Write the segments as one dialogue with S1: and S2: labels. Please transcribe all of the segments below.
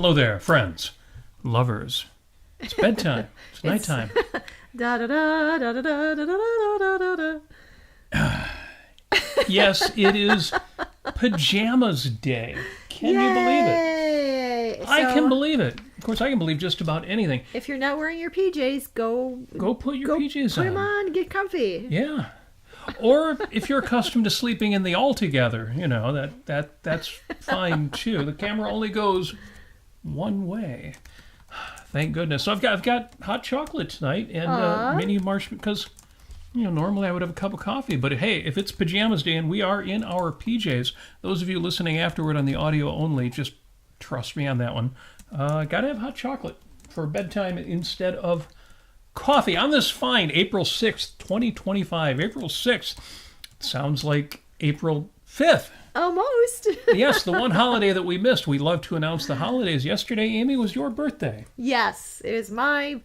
S1: Hello there, friends, lovers. It's bedtime. It's nighttime.
S2: Da da da da da da da da da da.
S1: Yes, it is Pajamas Day. Can you believe it? I can believe it. Of course, I can believe just about anything.
S2: If you're not wearing your PJs, go
S1: put your PJs on.
S2: Put them on, get comfy.
S1: Yeah. Or if you're accustomed to sleeping in the all together, that's fine too. The camera only goes one way. Thank goodness. So I've got hot chocolate tonight and mini marshmallow because normally I would have a cup of coffee, but hey, if it's Pajamas Day and we are in our PJs, those of you listening afterward on the audio only, just trust me on that one. Gotta have hot chocolate for bedtime instead of coffee on this fine April 6th, 2025. April 6th sounds like April 5th.
S2: Almost.
S1: Yes, the one holiday that we missed. We love to announce the holidays. Yesterday, Amy, was your birthday.
S2: Yes, it was my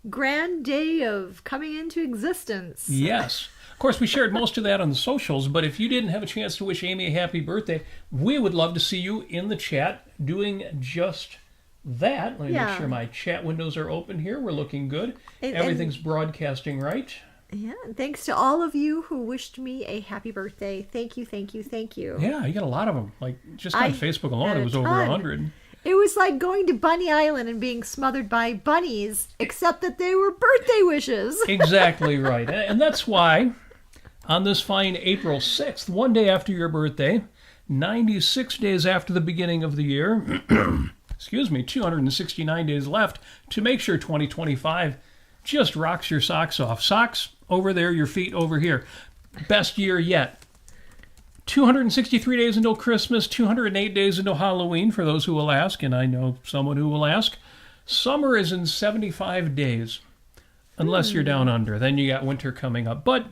S2: grand day of coming into existence.
S1: Yes. Of course, we shared most of that on the socials, but if you didn't have a chance to wish Amy a happy birthday, we would love to see you in the chat doing just that. Let me make sure my chat windows are open here. We're looking good. Everything's broadcasting right.
S2: Yeah, thanks to all of you who wished me a happy birthday. Thank you, thank you, thank you.
S1: Yeah, you got a lot of them. Like, just on Facebook alone, it was over 100.
S2: It was like going to Bunny Island and being smothered by bunnies, except that they were birthday wishes.
S1: Exactly right. And that's why, on this fine April 6th, one day after your birthday, 96 days after the beginning of the year, 269 days left to make sure 2025 just rocks your socks off. Socks over there, your feet over here. Best year yet. 263 days until Christmas, 208 days until Halloween, for those who will ask, and I know someone who will ask. Summer is in 75 days, unless you're down under. Then you got winter coming up. But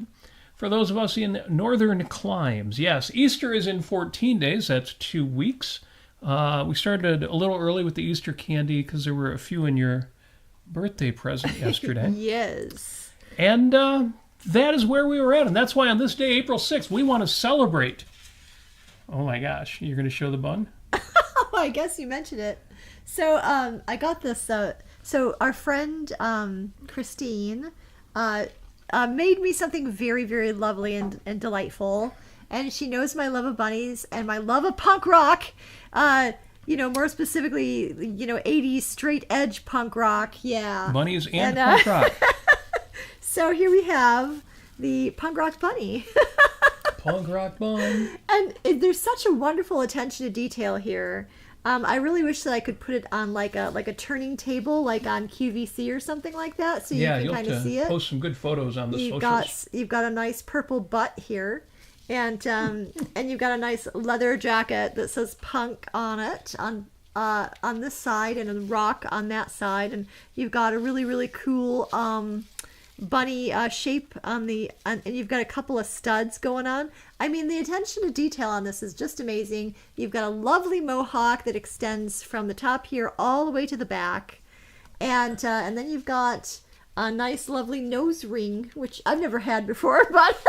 S1: for those of us in northern climes, yes, Easter is in 14 days. That's 2 weeks. We started a little early with the Easter candy because there were a few in your birthday present yesterday.
S2: Yes.
S1: And that is where we were at. And that's why on this day, April 6th, we want to celebrate. Oh my gosh. You're going to show the bun?
S2: I guess you mentioned it. So I got this. So our friend Christine made me something very, very lovely and delightful. And she knows my love of bunnies and my love of punk rock. More specifically, 80s straight edge punk rock. Yeah.
S1: Bunnies and punk rock.
S2: So here we have the punk rock bunny.
S1: Punk rock bun.
S2: And there's such a wonderful attention to detail here. I really wish that I could put it on like a turning table, like on QVC or something like that, so you can kind of see it.
S1: Post some good photos on the socials.
S2: You've got a nice purple butt here. And you've got a nice leather jacket that says punk on it on this side and a rock on that side, and you've got a really, really cool bunny shape and you've got a couple of studs going on. I mean, the attention to detail on this is just amazing. You've got a lovely mohawk that extends from the top here all the way to the back, and then you've got a nice, lovely nose ring, which I've never had before, but.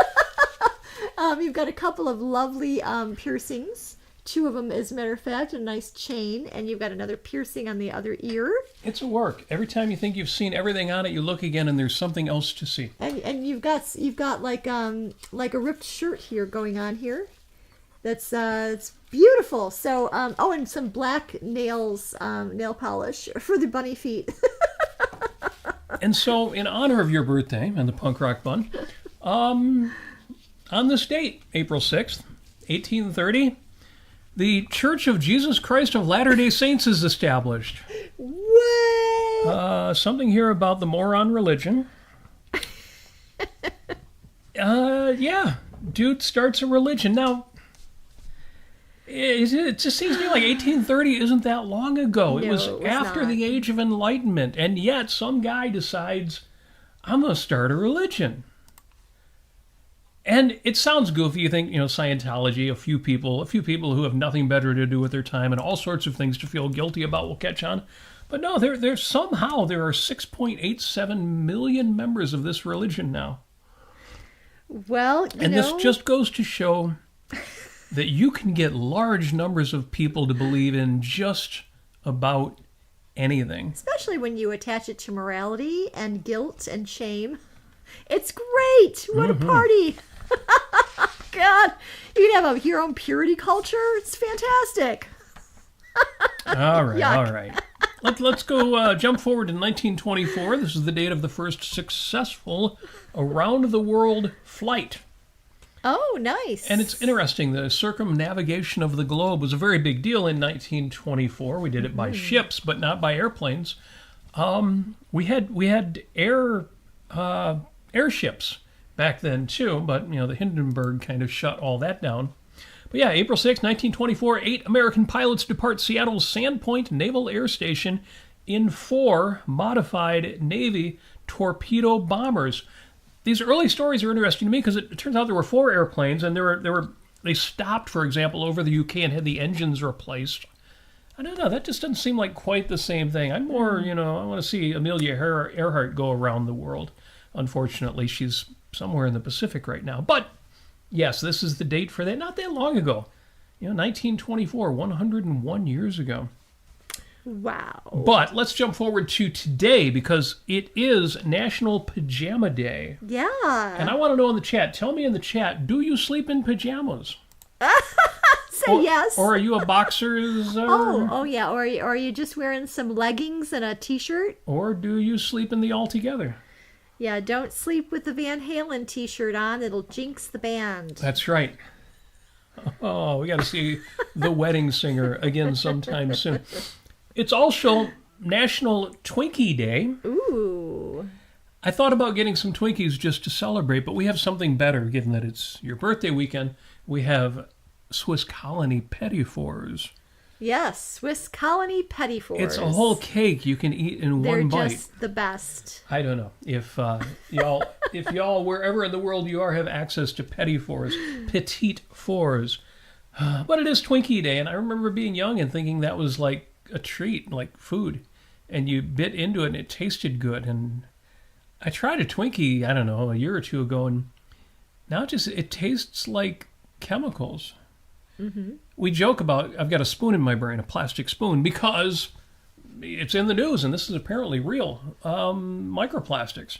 S2: You've got a couple of lovely piercings. 2 of them, as a matter of fact, a nice chain, and you've got another piercing on the other ear.
S1: It's a work. Every time you think you've seen everything on it, you look again, and there's something else to see.
S2: And you've got like a ripped shirt here going on here. That's it's beautiful. So and some black nails, nail polish for the bunny feet.
S1: And so, in honor of your birthday and the punk rock bun, on this date, April 6th, 1830, the Church of Jesus Christ of Latter-day Saints is established.
S2: What?
S1: Something here about the moron religion. Yeah, dude starts a religion. Now, it just seems to me like 1830 isn't that long ago.
S2: No,
S1: it was after
S2: not.
S1: the Age of Enlightenment, and yet some guy decides, I'm going to start a religion. And it sounds goofy. You think, Scientology, a few people who have nothing better to do with their time and all sorts of things to feel guilty about will catch on. But no, there are 6.87 million members of this religion now.
S2: Well,
S1: this just goes to show that you can get large numbers of people to believe in just about anything.
S2: Especially when you attach it to morality and guilt and shame. It's great. What a party. God, you can have your own purity culture. It's fantastic.
S1: All right,
S2: Yuck.
S1: all right. Let's go jump forward to 1924. This is the date of the first successful around-the-world flight.
S2: Oh, nice.
S1: And it's interesting, the circumnavigation of the globe was a very big deal in 1924. We did it by ships, but not by airplanes. We had airships back then too, but the Hindenburg kind of shut all that down. But yeah, April 6, 1924, 8 American pilots depart Seattle's Sandpoint Naval Air Station in 4 modified Navy torpedo bombers. These early stories are interesting to me because it turns out there were 4 airplanes, and they stopped, for example, over the UK and had the engines replaced. I don't know, that just doesn't seem like quite the same thing. I'm more, I want to see Amelia Earhart go around the world. Unfortunately, she's somewhere in the Pacific right now. But yes, this is the date for that. Not that long ago. 1924, 101 years ago.
S2: Wow.
S1: But let's jump forward to today because it is National Pajama Day.
S2: Yeah.
S1: And I want to know in the chat, tell me in the chat, do you sleep in pajamas?
S2: Say yes.
S1: Or are you a boxers?
S2: Oh yeah. Or are you just wearing some leggings and a t-shirt?
S1: Or do you sleep in the altogether?
S2: Yeah, don't sleep with the Van Halen t-shirt on. It'll jinx the band.
S1: That's right. Oh, we got to see The Wedding Singer again sometime soon. It's also National Twinkie Day.
S2: Ooh.
S1: I thought about getting some Twinkies just to celebrate, but we have something better, given that it's your birthday weekend. We have Swiss Colony Petit Fours.
S2: Yes, Swiss Colony Petit Fours.
S1: It's a whole cake you can eat in one bite.
S2: They're just the best.
S1: I don't know if y'all wherever in the world you are have access to Petit Fours, Petite Fours. But it is Twinkie Day, and I remember being young and thinking that was like a treat, like food, and you bit into it and it tasted good. And I tried a Twinkie, I don't know, a year or two ago, and now it tastes like chemicals. Mm-hmm. We joke about I've got a spoon in my brain, a plastic spoon, because it's in the news, and this is apparently real. Microplastics.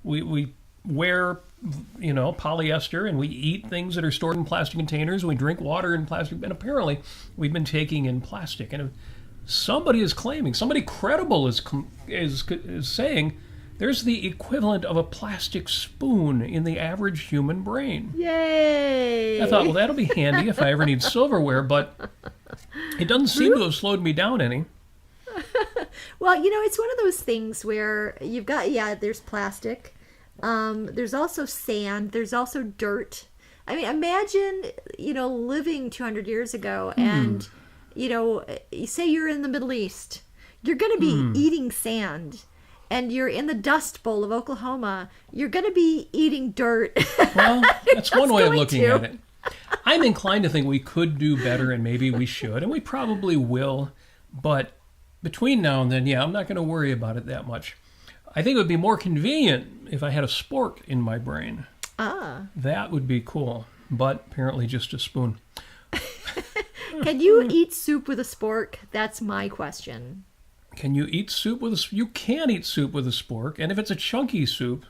S1: We wear, polyester, and we eat things that are stored in plastic containers. We drink water in plastic, and apparently we've been taking in plastic. And somebody is claiming, somebody credible is saying, there's the equivalent of a plastic spoon in the average human brain.
S2: Yay!
S1: I thought, well, that'll be handy if I ever need silverware, but it doesn't seem to have slowed me down any.
S2: Well, it's one of those things where you've got, there's plastic. There's also sand. There's also dirt. I mean, imagine, living 200 years ago and, say you're in the Middle East. You're going to be eating sand. And you're in the Dust Bowl of Oklahoma, you're going to be eating dirt.
S1: Well, that's one way of looking at it. I'm inclined to think we could do better, and maybe we should, and we probably will. But between now and then, I'm not going to worry about it that much. I think it would be more convenient if I had a spork in my brain.
S2: Ah.
S1: That would be cool, but apparently just a spoon.
S2: Can you eat soup with a spork? That's my question.
S1: Can you eat soup with a... You can eat soup with a spork, and if it's a chunky soup,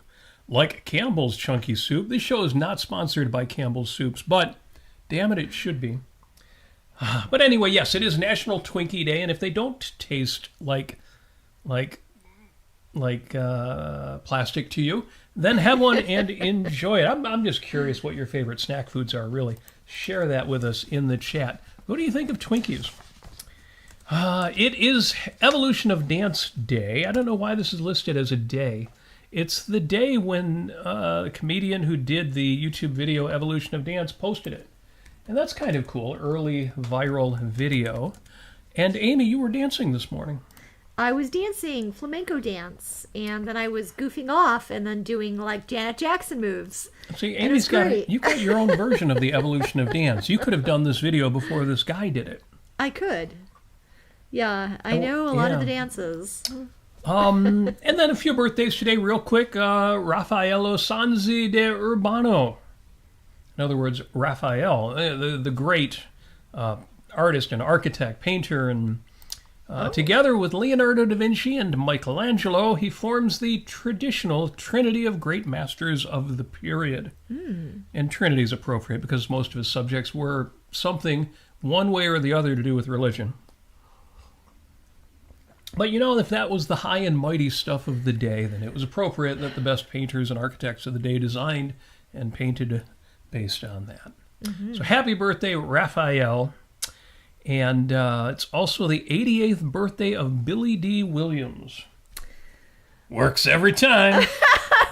S1: like Campbell's Chunky Soup, this show is not sponsored by Campbell's Soups, but damn it should be. But anyway, yes, it is National Twinkie Day, and if they don't taste like plastic to you, then have one and enjoy it. I'm just curious what your favorite snack foods are, really. Share that with us in the chat. What do you think of Twinkies? It is Evolution of Dance Day. I don't know why this is listed as a day. It's the day when the comedian who did the YouTube video Evolution of Dance posted it. And that's kind of cool. Early viral video. And Amy, you were dancing this morning.
S2: I was dancing flamenco dance, and then I was goofing off and then doing like Janet Jackson moves.
S1: See, Amy's you've got your own version of the Evolution of Dance. You could have done this video before this guy did it.
S2: I could. Yeah, I know a lot of the dances.
S1: And then a few birthdays today, real quick. Raffaello Sanzio de Urbino. In other words, Raphael, the great artist and architect, painter, and Together with Leonardo da Vinci and Michelangelo, he forms the traditional trinity of great masters of the period. And trinity is appropriate because most of his subjects were something one way or the other to do with religion. But if that was the high and mighty stuff of the day, then it was appropriate that the best painters and architects of the day designed and painted based on that. So happy birthday, Raphael. And it's also the 88th birthday of Billy D. Williams. Works every time.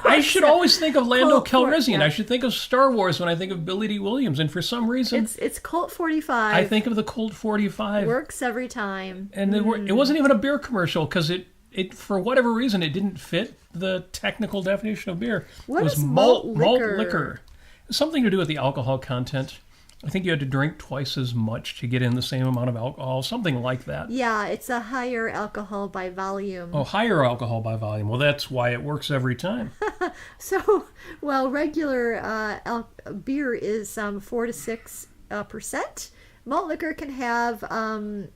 S1: I should always think of Lando Calrissian. I should think of Star Wars when I think of Billy D. Williams. And for some reason...
S2: It's Colt 45.
S1: I think of the Colt 45.
S2: Works every time.
S1: And it wasn't even a beer commercial because it for whatever reason, it didn't fit the technical definition of beer.
S2: What
S1: it was
S2: is malt liquor?
S1: Malt liquor. Something to do with the alcohol content. I think you had to drink twice as much to get in the same amount of alcohol, something like that.
S2: Yeah, it's a higher alcohol by volume.
S1: Oh, higher alcohol by volume. Well, that's why it works every time.
S2: So, regular beer is 4 to 6%. Malt liquor can have a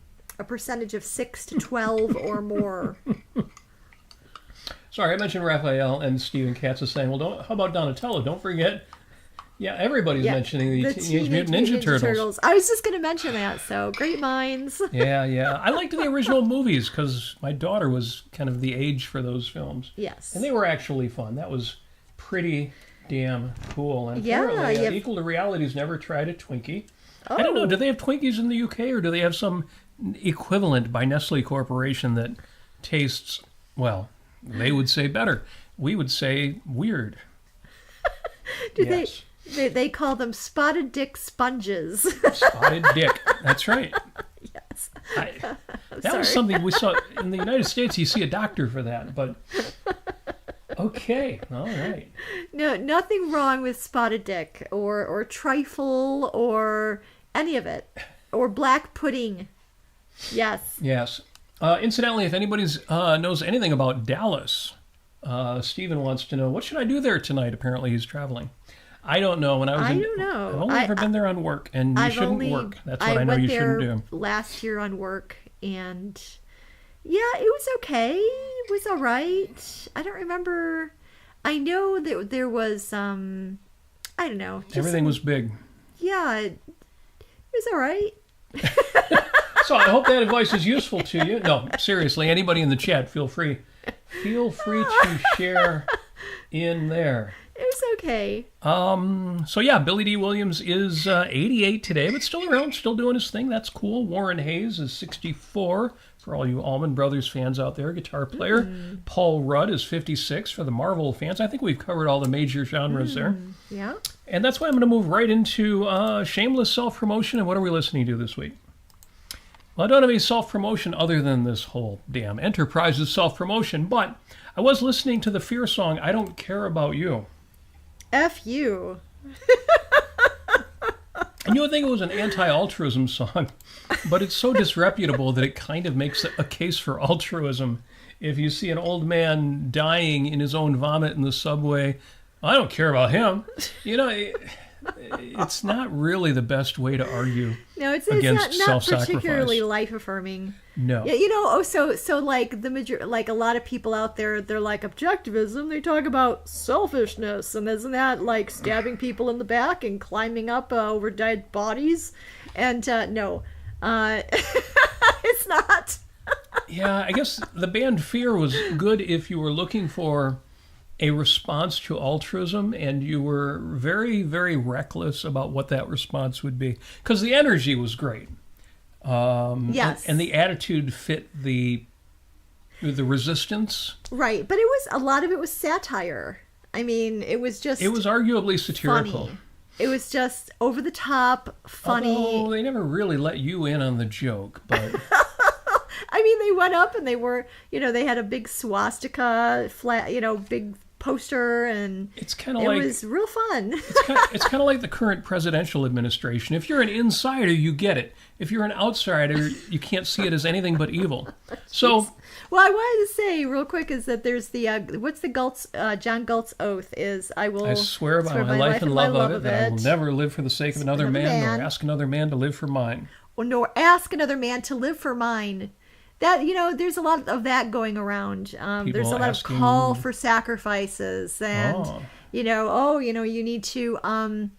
S2: percentage of 6 to 12 or more.
S1: Sorry, I mentioned Raphael, and Stephen Katz is saying, well, how about Donatello? Don't forget. Yeah, everybody's mentioning the Teenage Mutant Ninja Turtles.
S2: I was just going to mention that, so great minds.
S1: Yeah. I liked the original movies because my daughter was kind of the age for those films.
S2: Yes.
S1: And they were actually fun. That was pretty damn cool. And apparently, Equal to Reality's never tried a Twinkie. Oh. I don't know, do they have Twinkies in the UK or do they have some equivalent by Nestle Corporation that tastes, well, they would say better. We would say weird.
S2: They call them spotted dick sponges.
S1: Spotted dick. That's right.
S2: Yes.
S1: That was something we saw in the United States. You see a doctor for that, but okay, all right.
S2: No, nothing wrong with spotted dick or trifle or any of it or black pudding. Yes.
S1: Yes. Incidentally, if anybody knows anything about Dallas, Stephen wants to know, what should I do there tonight? Apparently he's traveling. I don't know.
S2: I don't know.
S1: I've only ever been there on work, and you shouldn't work. That's what I know you shouldn't do.
S2: I went there last year on work, and yeah, it was okay. It was all right. I don't remember. I know that there was, I don't know.
S1: Everything was big.
S2: Yeah, it was all right.
S1: So I hope that advice is useful to you. No, seriously, anybody in the chat, feel free to share in there.
S2: It was okay.
S1: So yeah, Billy D. Williams is 88 today, but still around, still doing his thing. That's cool. Warren Hayes is 64 for all you Allman Brothers fans out there, guitar player. Paul Rudd is 56 for the Marvel fans. I think we've covered all the major genres there.
S2: Yeah.
S1: And that's why I'm going to move right into shameless self-promotion. And what are we listening to this week? Well, I don't have any self-promotion other than this whole damn Enterprise's self-promotion, but I was listening to the Fear song, I Don't Care About You.
S2: F you.
S1: And you would think it was an anti-altruism song, but it's so disreputable that it kind of makes a case for altruism. If you see an old man dying in his own vomit in the subway, I don't care about him. It's not really the best way to argue against self-sacrifice.
S2: Not particularly life-affirming.
S1: No.
S2: Yeah, so like a lot of people out there, they're like objectivism. They talk about selfishness, and isn't that like stabbing people in the back and climbing up over dead bodies? And no, it's not.
S1: Yeah, I guess the band Fear was good if you were looking for a response to altruism, and you were very, very reckless about what that response would be, because the energy was great.
S2: Yes,
S1: and the attitude fit the resistance.
S2: Right, but a lot of it was satire. I mean, it was
S1: arguably satirical.
S2: Funny. It was just over the top, funny.
S1: Although they never really let you in on the joke, but.
S2: I mean, they went up and they were, they had a big swastika, big poster, and it was real fun.
S1: It's kind of like the current presidential administration. If you're an insider, you get it. If you're an outsider, you can't see it as anything but evil. So,
S2: well, I wanted to say real quick is that there's the what's the John Galt's oath is I
S1: swear by my life and love of it that I will never live for the sake of another man, nor ask another man to live for mine.
S2: Or nor ask another man to live for mine. that, there's a lot of that going around. There's a lot of call for sacrifices, and you need to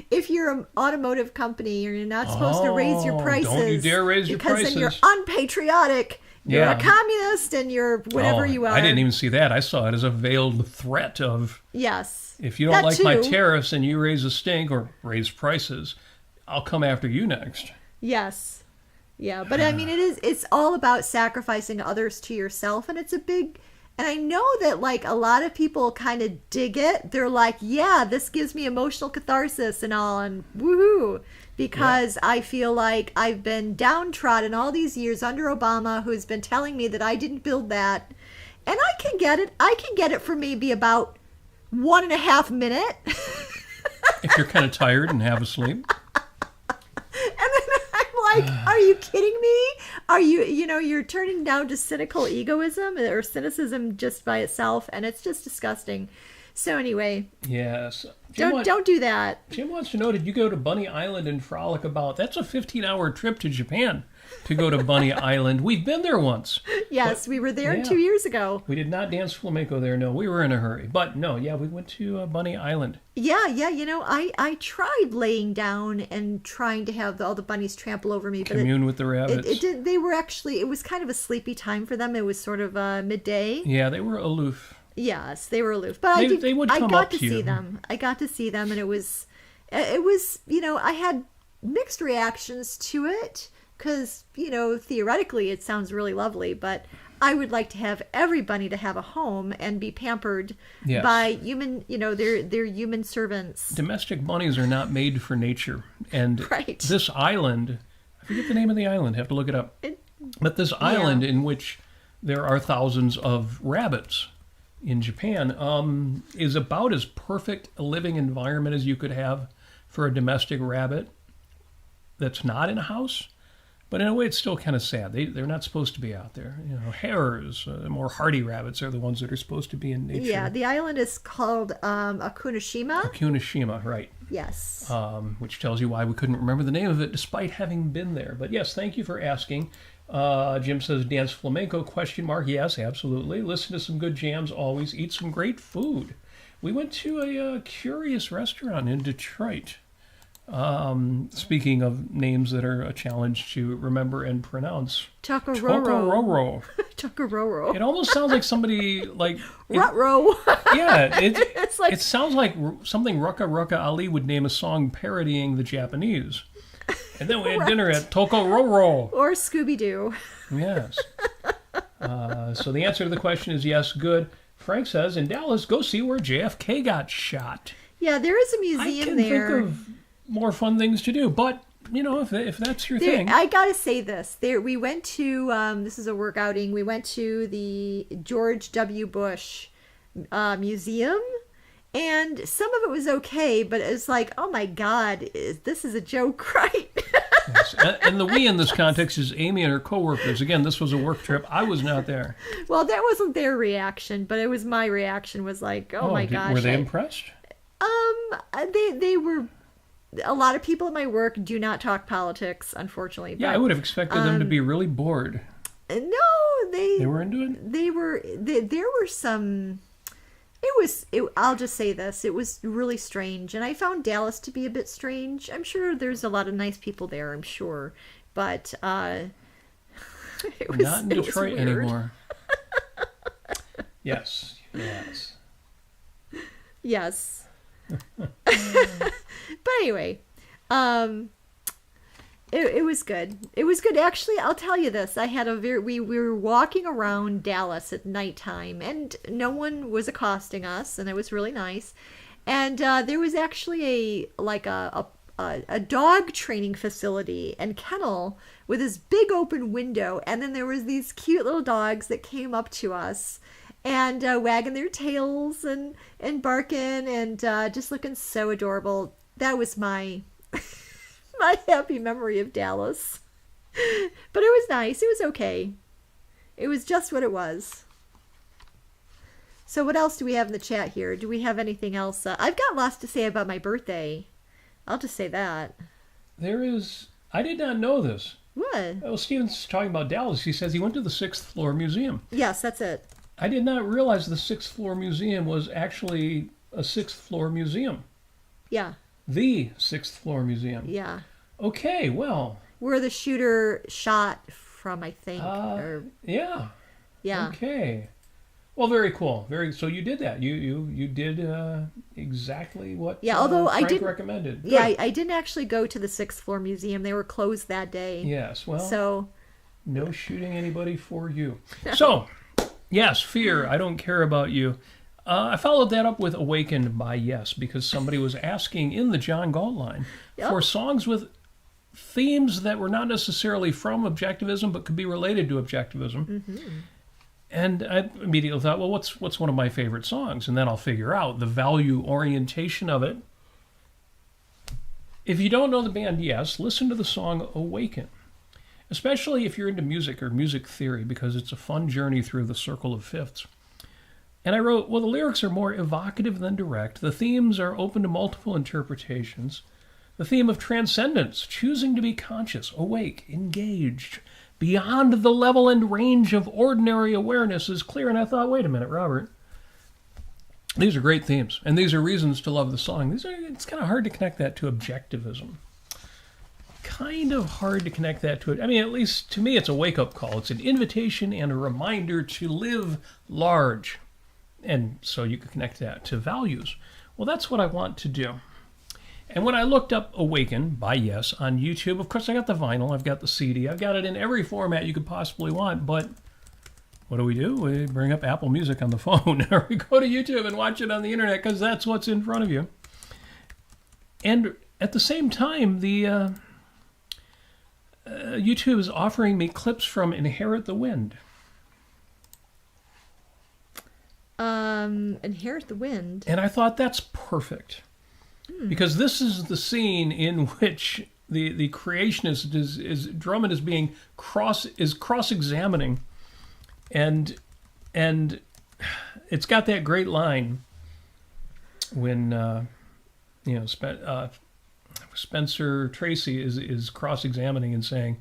S2: if you're an automotive company, you're not supposed to raise your prices.
S1: Don't you dare raise your prices.
S2: Because then you're unpatriotic. You're a communist, and you're whatever you are.
S1: I didn't even see that. I saw it as a veiled threat of,
S2: yes,
S1: if you don't like my tariffs and you raise a stink or raise prices, I'll come after you next.
S2: Yes. Yeah, but I mean, it's all about sacrificing others to yourself, and it's a big, and I know that like a lot of people kind of dig it. They're like, yeah, this gives me emotional catharsis and all, and woohoo. Because I feel like I've been downtrodden all these years under Obama, who's been telling me that I didn't build that. And I can get it. I can get it for maybe about 1.5 minutes.
S1: If you're kind of tired and have a sleep.
S2: And then I'm like, are you kidding me? Are you, you're turning down to cynical egoism or cynicism just by itself. And it's just disgusting. So anyway.
S1: Yes.
S2: Don't do that.
S1: Jim wants to know, did you go to Bunny Island and frolic about? That's a 15-hour trip to Japan to go to Bunny Island. We've been there once.
S2: Yes, we were there 2 years ago.
S1: We did not dance flamenco there. No, we were in a hurry. But no, we went to Bunny Island.
S2: Yeah. I tried laying down and trying to have all the bunnies trample over me.
S1: Commune with the rabbits.
S2: It was kind of a sleepy time for them. It was sort of midday.
S1: Yeah, they were aloof.
S2: Yes, they were aloof, but
S1: they would come
S2: I got
S1: up
S2: to see them. I got to see them, and it was, I had mixed reactions to it because, theoretically it sounds really lovely, but I would like to have every bunny to have a home and be pampered by human, they're human servants.
S1: Domestic bunnies are not made for nature, and
S2: right.
S1: This island, I forget the name of the island, have to look it up, but this island in which there are thousands of rabbits in Japan is about as perfect a living environment as you could have for a domestic rabbit that's not in a house. But in a way, it's still kind of sad. They're not supposed to be out there. Hares, more hardy rabbits are the ones that are supposed to be in nature.
S2: Yeah, the island is called Akunishima.
S1: Akunishima, right.
S2: Yes.
S1: Which tells you why we couldn't remember the name of it despite having been there. But yes, thank you for asking. Jim says, dance flamenco, ? Yes, absolutely. Listen to some good jams always. Eat some great food. We went to a curious restaurant in Detroit. Speaking of names that are a challenge to remember and pronounce.
S2: Tokororo. Tokororo.
S1: It almost sounds like somebody like...
S2: Ruh-roh.
S1: Yeah, it sounds like something Rucka Rucka Ali would name a song parodying the Japanese. And then we had dinner at Tokororo.
S2: Or Scooby-Doo.
S1: Yes. So the answer to the question is yes, good. Frank says, in Dallas, go see where JFK got shot.
S2: Yeah, there is a museum there.
S1: I can think of more fun things to do, but, if that's your thing.
S2: I gotta say this. We went to, this is a work outing, we went to the George W. Bush Museum. And some of it was okay, but it's like, oh my God, this is a joke, right?
S1: Yes. And the we in this context is Amy and her coworkers. Again, this was a work trip. I was not there.
S2: Well, that wasn't their reaction, but it was my reaction. Was like, oh my gosh.
S1: Were they impressed?
S2: They were. A lot of people at my work do not talk politics, unfortunately.
S1: Yeah, I would have expected them to be really bored.
S2: No, they
S1: were into it.
S2: There were some. I'll just say this. It was really strange. And I found Dallas to be a bit strange. I'm sure there's a lot of nice people there, I'm sure. But it was
S1: not in Detroit anymore. Yes.
S2: Yes. But anyway, it was good. It was good. Actually, I'll tell you this. We were walking around Dallas at nighttime, and no one was accosting us, and it was really nice. And there was actually a dog training facility and kennel with this big open window, and then there was these cute little dogs that came up to us and wagging their tails and barking and just looking so adorable. That was my happy memory of Dallas. But it was nice. It was okay. It was just what it was. So what else do we have in the chat here? Do we have anything else? I've got lots to say about my birthday. I'll just say that.
S1: I did not know this.
S2: What?
S1: Well, Steven's talking about Dallas. He says he went to the 6th floor museum.
S2: Yes, that's it.
S1: I did not realize the 6th floor museum was actually a 6th floor museum.
S2: Yeah.
S1: The 6th floor museum.
S2: Yeah.
S1: Okay, well.
S2: Where the shooter shot from, I think.
S1: Yeah.
S2: Yeah.
S1: Okay. Well, very cool. So you did that. You did exactly what
S2: although
S1: Frank
S2: I didn't
S1: recommended. Good.
S2: Yeah, I didn't actually go to the 6th floor museum. They were closed that day.
S1: Yes. Well.
S2: So.
S1: No shooting anybody for you. So, yes, Fear. I don't care about you. I followed that up with Awakened by Yes, because somebody was asking in the John Galt line for songs with themes that were not necessarily from objectivism, but could be related to objectivism. Mm-hmm. And I immediately thought, well, what's one of my favorite songs? And then I'll figure out the value orientation of it. If you don't know the band Yes, listen to the song Awaken, especially if you're into music or music theory, because it's a fun journey through the circle of fifths. And I wrote, well, the lyrics are more evocative than direct. The themes are open to multiple interpretations. The theme of transcendence, choosing to be conscious, awake, engaged, beyond the level and range of ordinary awareness is clear. And I thought, wait a minute, Robert, these are great themes, and these are reasons to love the song. It's kind of hard to connect that to objectivism. Kind of hard to connect that to it. I mean, at least to me, it's a wake-up call. It's an invitation and a reminder to live large. And so you can connect that to values. Well, that's what I want to do. And when I looked up Awaken by Yes on YouTube, of course I got the vinyl, I've got the CD, I've got it in every format you could possibly want, but what do? We bring up Apple Music on the phone, or we go to YouTube and watch it on the internet, because that's what's in front of you. And at the same time, the YouTube is offering me clips from Inherit the Wind.
S2: Inherit the Wind.
S1: And I thought that's perfect. Because this is the scene in which the creationist is Drummond is being cross-examining, and it's got that great line when Spencer Tracy is cross-examining and saying,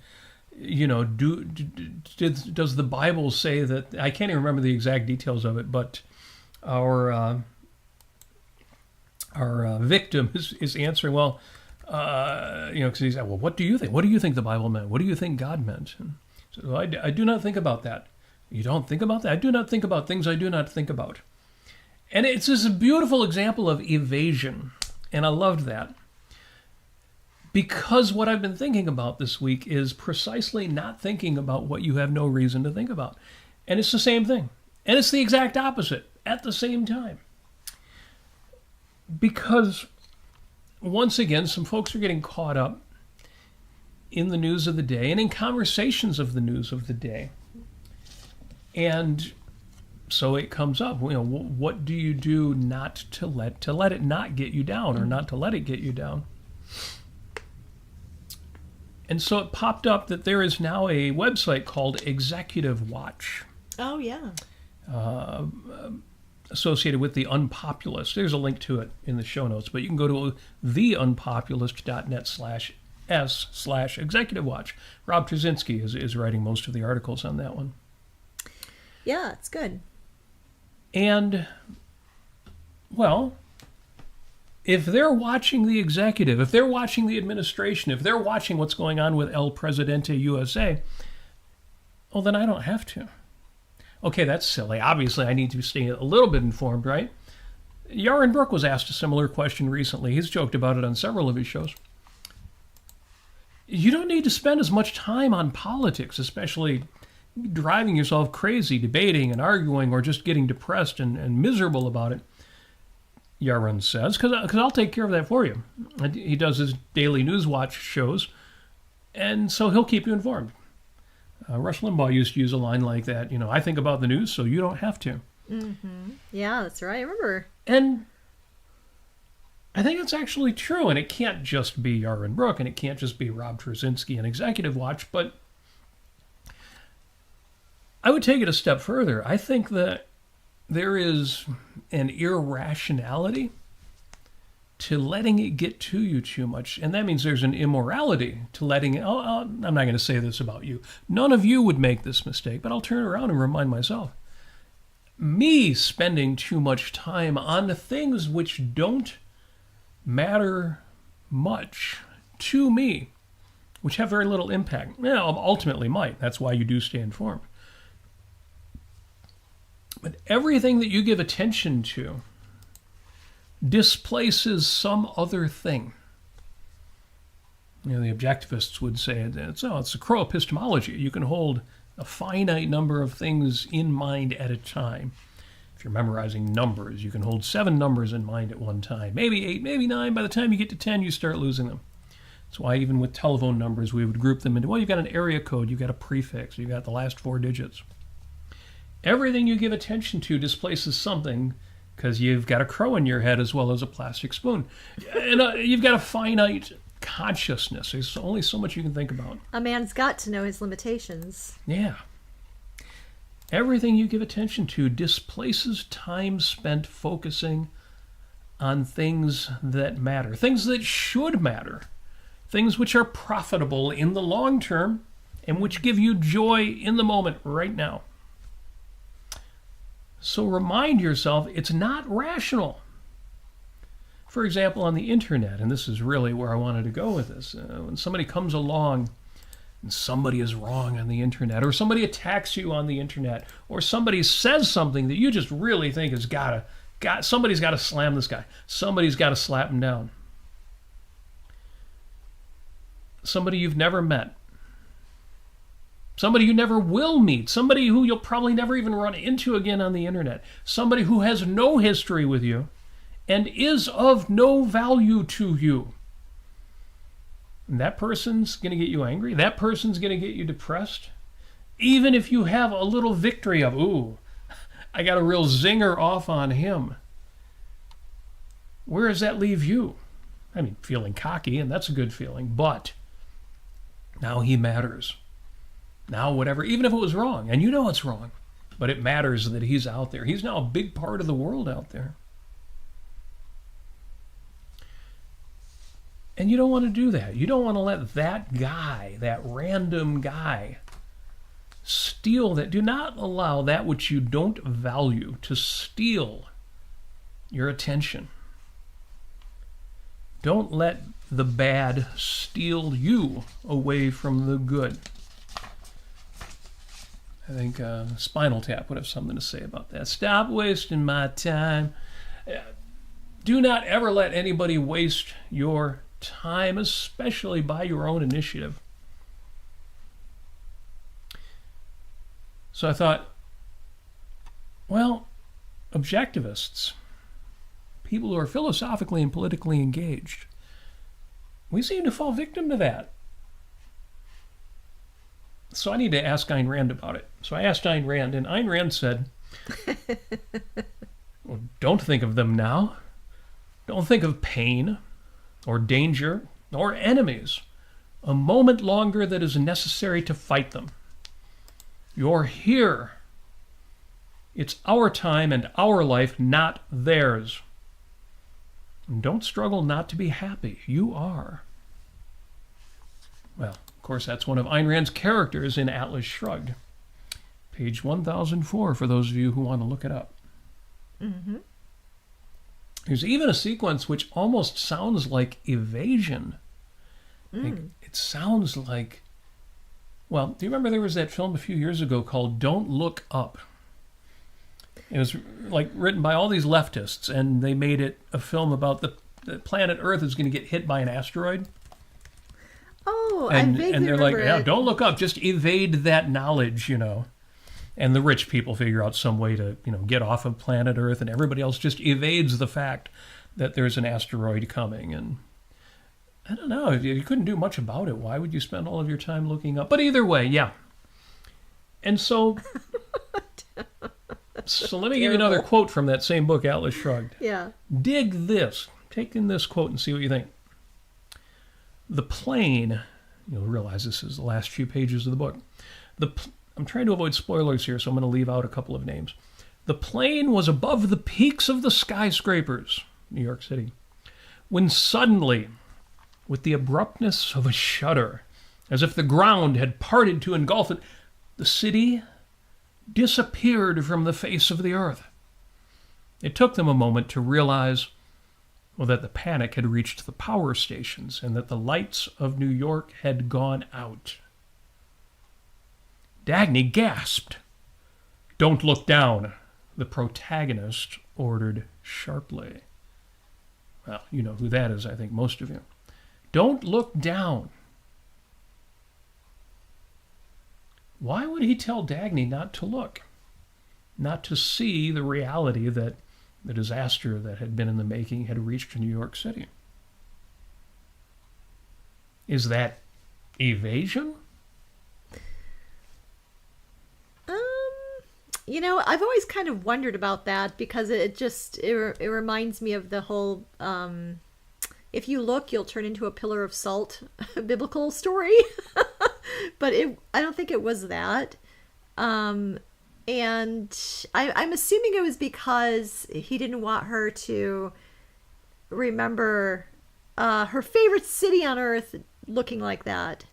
S1: does the Bible say that? I can't even remember the exact details of it, but our victim is answering, well, because he said, well, what do you think? What do you think the Bible meant? What do you think God meant? And so I do not think about that. You don't think about that? I do not think about things I do not think about. And it's just a beautiful example of evasion. And I loved that. Because what I've been thinking about this week is precisely not thinking about what you have no reason to think about. And it's the same thing. And it's the exact opposite at the same time. Because, once again, some folks are getting caught up in the news of the day and in conversations of the news of the day. And so it comes up, what do you do not to let it not get you down, or not to let it get you down? And so it popped up that there is now a website called Executive Watch.
S2: Oh, yeah.
S1: Associated with the Unpopulist. There's a link to it in the show notes, but you can go to theunpopulist.net/s/Executive Watch. Rob Trzynski is writing most of the articles on that one.
S2: Yeah, it's good.
S1: And, well, if they're watching the executive, if they're watching the administration, if they're watching what's going on with El Presidente USA, well, then I don't have to. Okay, that's silly. Obviously, I need to stay a little bit informed, right? Yaron Brook was asked a similar question recently. He's joked about it on several of his shows. You don't need to spend as much time on politics, especially driving yourself crazy, debating and arguing, or just getting depressed and miserable about it, Yaron says, because I'll take care of that for you. And he does his daily News Watch shows, and so he'll keep you informed. Rush Limbaugh used to use a line like that, I think about the news, so you don't have to.
S2: Mm-hmm. Yeah, that's right. I remember.
S1: And I think it's actually true, and it can't just be Yaron Brook, and it can't just be Rob Trzynski and Executive Watch, but I would take it a step further. I think that there is an irrationality to letting it get to you too much. And that means there's an immorality to letting it. I'm not going to say this about you. None of you would make this mistake, but I'll turn around and remind myself. Me spending too much time on things which don't matter much to me, which have very little impact. Ultimately might. That's why you do stay informed. But everything that you give attention to displaces some other thing. The objectivists would say it's a crow epistemology. You can hold a finite number of things in mind at a time. If you're memorizing numbers, you can hold 7 numbers in mind at one time. Maybe 8, maybe 9. By the time you get to 10, you start losing them. That's why even with telephone numbers, we would group them into, you've got an area code, you've got a prefix, you've got the last 4 digits. Everything you give attention to displaces something because you've got a crow in your head as well as a plastic spoon. And you've got a finite consciousness. There's only so much you can think about.
S2: A man's got to know his limitations.
S1: Yeah. Everything you give attention to displaces time spent focusing on things that matter, things that should matter, things which are profitable in the long term and which give you joy in the moment right now. So remind yourself it's not rational. For example, on the internet, and this is really where I wanted to go with this, when somebody comes along and somebody is wrong on the internet, or somebody attacks you on the internet, or somebody says something that you just really think has somebody's got to slam this guy. Somebody's got to slap him down. Somebody you've never met. Somebody you never will meet. Somebody who you'll probably never even run into again on the internet. Somebody who has no history with you and is of no value to you. And that person's going to get you angry. That person's going to get you depressed. Even if you have a little victory of, I got a real zinger off on him. Where does that leave you? I mean, feeling cocky, and that's a good feeling, but now he matters. Now whatever, even if it was wrong, and you know it's wrong, but it matters that he's out there. He's now a big part of the world out there. And you don't want to do that. You don't want to let that guy, that random guy, steal that. Do not allow that which you don't value to steal your attention. Don't let the bad steal you away from the good. I think Spinal Tap would have something to say about that. Stop wasting my time. Do not ever let anybody waste your time, especially by your own initiative. So I thought, objectivists, people who are philosophically and politically engaged, we seem to fall victim to that. So I need to ask Ayn Rand about it. So I asked Ayn Rand, and Ayn Rand said, don't think of them now. Don't think of pain or danger or enemies a moment longer that is necessary to fight them. You're here. It's our time and our life, not theirs. And don't struggle not to be happy. You are. Well, of course, that's one of Ayn Rand's characters in Atlas Shrugged. Page 1004 for those of you who want to look it up. Mm-hmm. There's even a sequence which almost sounds like evasion. It sounds like... Well, do you remember there was that film a few years ago called Don't Look Up? It was written by all these leftists, and they made it a film about the planet Earth is going to get hit by an asteroid.
S2: Oh,
S1: and,
S2: I vaguely
S1: and they're
S2: remember
S1: like, yeah,
S2: it.
S1: don't look up, just evade that knowledge, And the rich people figure out some way to, get off of planet Earth, and everybody else just evades the fact that there's an asteroid coming. And I don't know, you couldn't do much about it. Why would you spend all of your time looking up? But either way, yeah. And so let me give you another quote from that same book, Atlas Shrugged.
S2: Yeah.
S1: Dig this. Take in this quote and see what you think. The plane, you'll realize this is the last few pages of the book. I'm trying to avoid spoilers here, so I'm going to leave out a couple of names. The plane was above the peaks of the skyscrapers, New York City, when suddenly, with the abruptness of a shudder, as if the ground had parted to engulf it, the city disappeared from the face of the earth. It took them a moment to realize, well, that the panic had reached the power stations and that the lights of New York had gone out. Dagny gasped. "Don't look down," the protagonist ordered sharply. Well, you know who that is, I think, most of you. Don't look down. Why would he tell Dagny not to look? Not to see the reality that the disaster that had been in the making had reached New York City? Is that evasion?
S2: I've always kind of wondered about that because it reminds me of the whole if you look, you'll turn into a pillar of salt biblical story. But I don't think it was that. And I'm assuming it was because he didn't want her to remember her favorite city on earth looking like that.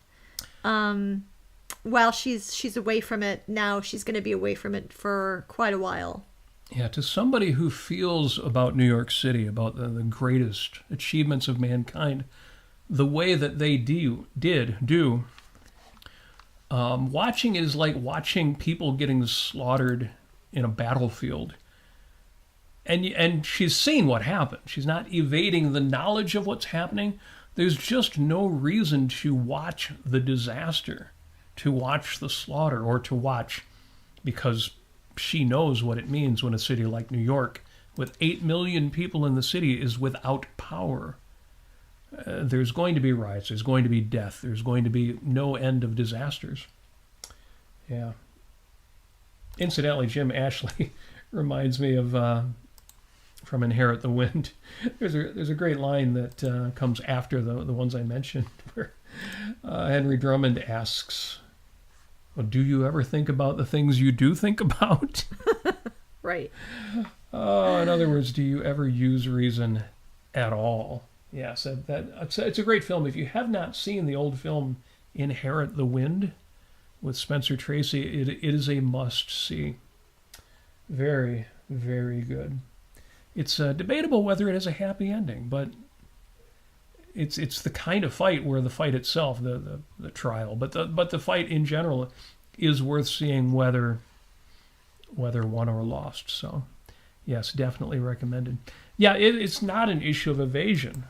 S2: While she's away from it now, she's going to be away from it for quite a while.
S1: Yeah, to somebody who feels about New York City, about the greatest achievements of mankind, the way that they do, watching is like watching people getting slaughtered in a battlefield. And she's seen what happened. She's not evading the knowledge of what's happening. There's just no reason to watch the disaster, to watch the slaughter, or to watch because she knows what it means when a city like New York, with 8 million people in the city, is without power. There's going to be riots, there's going to be death, there's going to be no end of disasters. Yeah. Incidentally, Jim Ashley reminds me of, from Inherit the Wind, there's a great line that comes after the ones I mentioned, where Henry Drummond asks, well, do you ever think about the things you do think about?
S2: Right.
S1: Oh, in other words, do you ever use reason at all? Yes, it's a great film. If you have not seen the old film Inherit the Wind with Spencer Tracy, it is a must-see. Very, very good. It's debatable whether it has a happy ending, but it's the kind of fight where the fight itself, the trial, but the fight in general is worth seeing whether won or lost. So, yes, definitely recommended. Yeah, it's not an issue of evasion.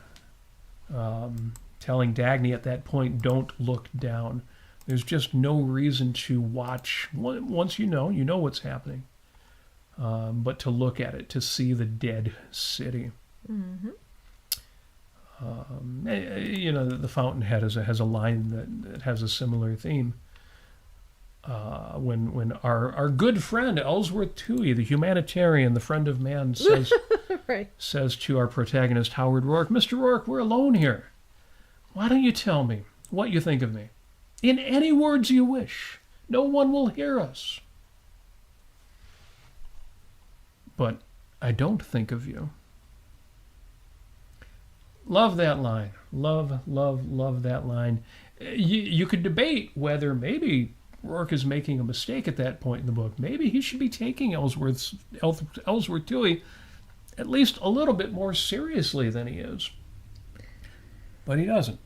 S1: Telling Dagny at that point, don't look down. There's just no reason to watch. Once you know what's happening. But to look at it, to see the dead city.
S2: Mm-hmm.
S1: The Fountainhead has a line that has a similar theme. When our good friend Ellsworth Toohey, the humanitarian, the friend of man, says
S2: right.
S1: says to our protagonist Howard Rourke, "Mr. Rourke, we're alone here. Why don't you tell me what you think of me? In any words you wish. No one will hear us." But I don't think of you. Love that line. Love that line. You could debate whether maybe Rourke is making a mistake at that point in the book. Maybe he should be taking Ellsworth Toohey at least a little bit more seriously than he is. But he doesn't.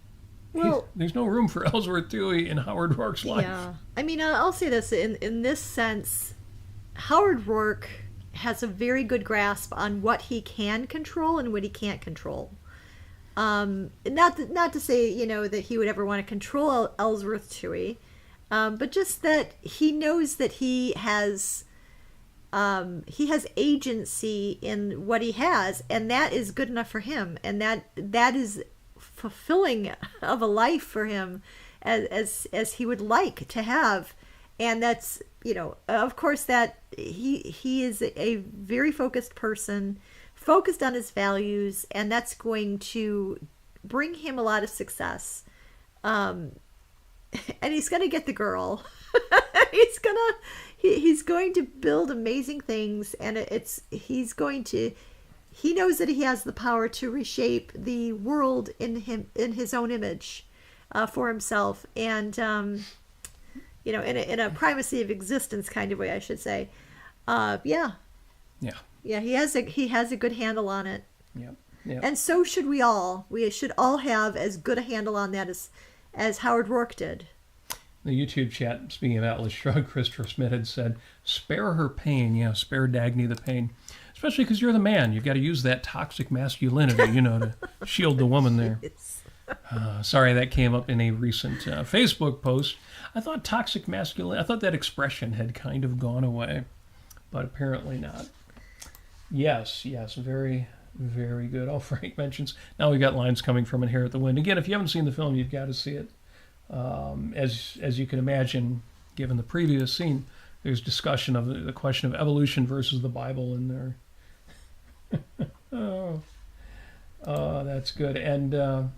S2: Well,
S1: there's no room for Ellsworth Toohey in Howard Rourke's life.
S2: Yeah. I mean, I'll say this. In this sense, Howard Rourke has a very good grasp on what he can control and what he can't control. Not to say, that he would ever want to control Ellsworth Toohey, but just that he knows that he has agency in what he has, and that is good enough for him, and that is fulfilling of a life for him as he would like to have. And that's, of course, that he is a very focused person, focused on his values, and that's going to bring him a lot of success. And he's going to get the girl. he's going to build amazing things, and he's going to he knows that he has the power to reshape the world in his own image, for himself, and in a primacy of existence kind of way, I should say. Yeah, he has a good handle on it.
S1: Yeah. Yeah.
S2: And so should we all. We should all have as good a handle on that as Howard Rourke did.
S1: The YouTube chat, speaking of Atlas Shrugged, Christopher Smith had said, spare her pain. Yeah, spare Dagny the pain. Especially because you're the man. You've got to use that toxic masculinity, to shield the woman there. Sorry, that came up in a recent Facebook post. I thought toxic masculinity, I thought that expression had kind of gone away, but apparently not. Yes, very, very good. Oh, Frank mentions, now we've got lines coming from Inherit the Wind. Again, if you haven't seen the film, you've got to see it. As you can imagine, given the previous scene, there's discussion of the question of evolution versus the Bible in there. Oh, that's good. And where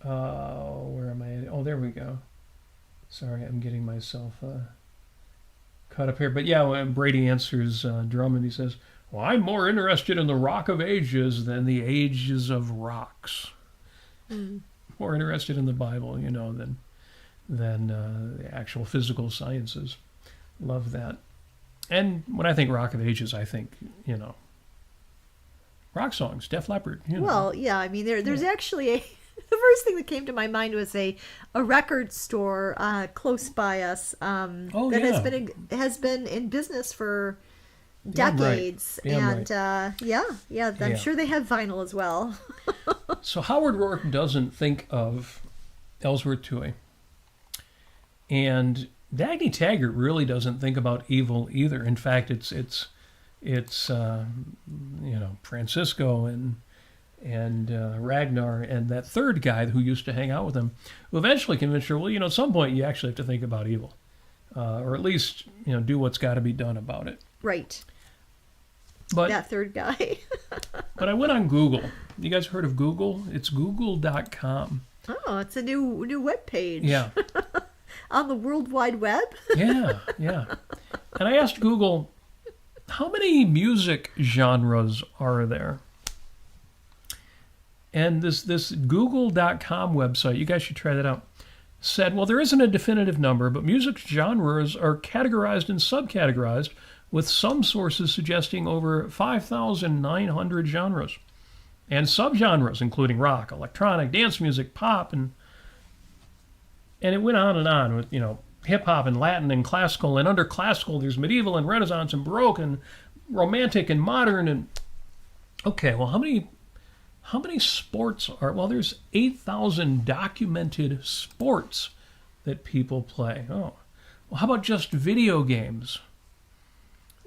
S1: am I? Oh, there we go. Sorry, I'm getting myself caught up here. But yeah, when Brady answers Drummond, he says, well, I'm more interested in the Rock of Ages than the ages of rocks. More interested in the Bible, than the actual physical sciences. Love that. And when I think Rock of Ages, I think, rock songs, Def Leppard.
S2: Well, yeah, I mean, there's actually the first thing that came to my mind was a record store close by us that has been in business for decades. And I'm sure they have vinyl as well.
S1: So Howard Rourke doesn't think of Ellsworth Toohey. And Dagny Taggart really doesn't think about evil either. In fact, it's Francisco and Ragnar and that third guy who used to hang out with him, who eventually convinced her, well, at some point you actually have to think about evil, or at least do what's got to be done about it.
S2: Right.
S1: But
S2: that third guy.
S1: But I went on Google. You guys heard of Google? It's google.com.
S2: Oh, it's a new web page.
S1: Yeah.
S2: On the World Wide Web?
S1: Yeah. And I asked Google, how many music genres are there? And this google.com website, you guys should try that out, said, well, there isn't a definitive number, but music genres are categorized and subcategorized, with some sources suggesting over 5,900 genres. And subgenres, including rock, electronic, dance music, pop, and it went on with, hip-hop and Latin and classical, and under classical there's medieval and Renaissance and Baroque and romantic and modern. And okay, well, how many sports are, well, there's 8,000 documented sports that people play. Oh, well, how about just video games?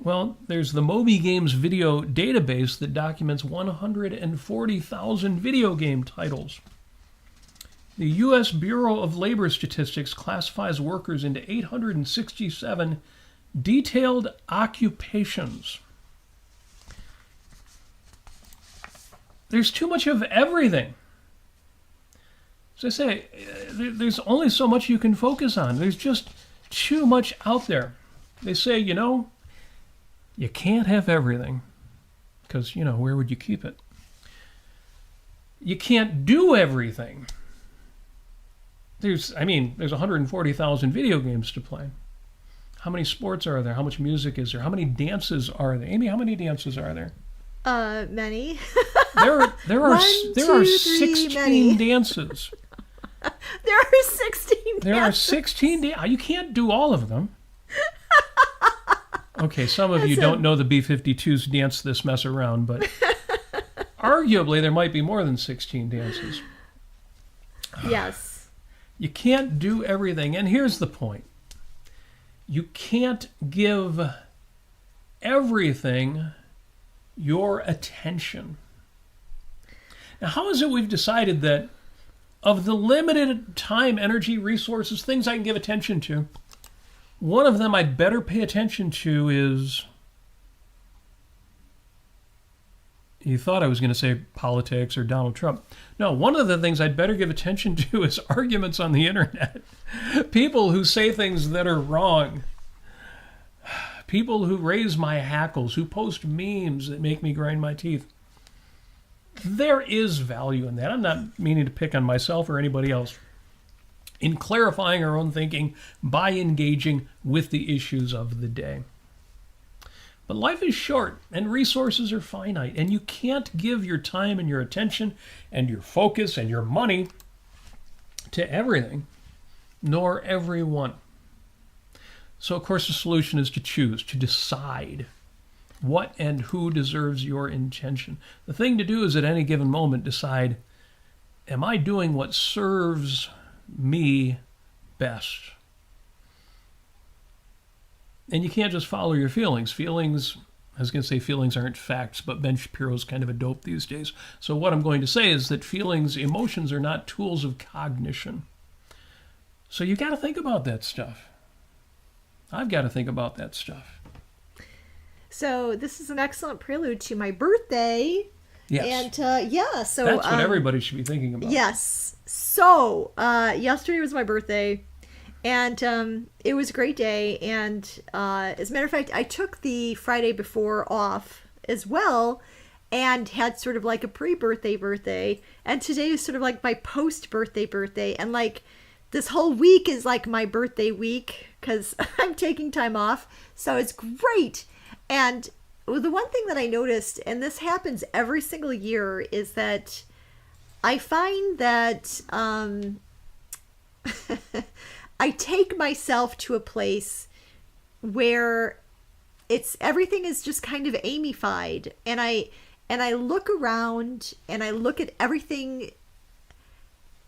S1: Well, there's the Moby Games video database that documents 140,000 video game titles. The U.S. Bureau of Labor Statistics classifies workers into 867 detailed occupations. There's too much of everything. As I say, there's only so much you can focus on. There's just too much out there. They say, you can't have everything because, where would you keep it? You can't do everything. There's 140,000 video games to play. How many sports are there? How much music is there? How many dances are there? Amy, how many dances are there?
S2: Many.
S1: There are 16
S2: many.
S1: dances.
S2: There are 16 dances.
S1: There are 16 dances. You can't do all of them. Okay, some of you don't know the B-52's Dance This Mess Around, but arguably there might be more than 16 dances.
S2: Yes.
S1: You can't do everything, and here's the point. You can't give everything your attention. Now, how is it we've decided that of the limited time, energy, resources, things I can give attention to, one of them I'd better pay attention to is, you thought I was going to say politics or Donald Trump. No, one of the things I'd better give attention to is arguments on the internet. People who say things that are wrong. people who raise my hackles, who post memes that make me grind my teeth. There is value in that. I'm not meaning to pick on myself or anybody else. In clarifying our own thinking by engaging with the issues of the day. But life is short and resources are finite, and you can't give your time and your attention and your focus and your money to everything, nor everyone. So, of course, the solution is to choose, to decide what and who deserves your intention. The thing to do is at any given moment decide, am I doing what serves me best? And you can't just follow your feelings. Feelings, I was going to say feelings aren't facts, but Ben Shapiro's kind of a dope these days. So what I'm going to say is that feelings, emotions are not tools of cognition. So you got to think about that stuff. I've got to think about that stuff.
S2: So this is an excellent prelude to my birthday.
S1: Yes.
S2: And so
S1: that's what everybody should be thinking about.
S2: Yes. So yesterday was my birthday. And it was a great day. And as a matter of fact, I took the Friday before off as well and had sort of like a pre-birthday. And today is sort of like my post-birthday. And like this whole week is like my birthday week because I'm taking time off. So it's great. And the one thing that I noticed, and this happens every single year, is that I find that I take myself to a place where everything is just kind of Amy-fied, and I look around and I look at everything.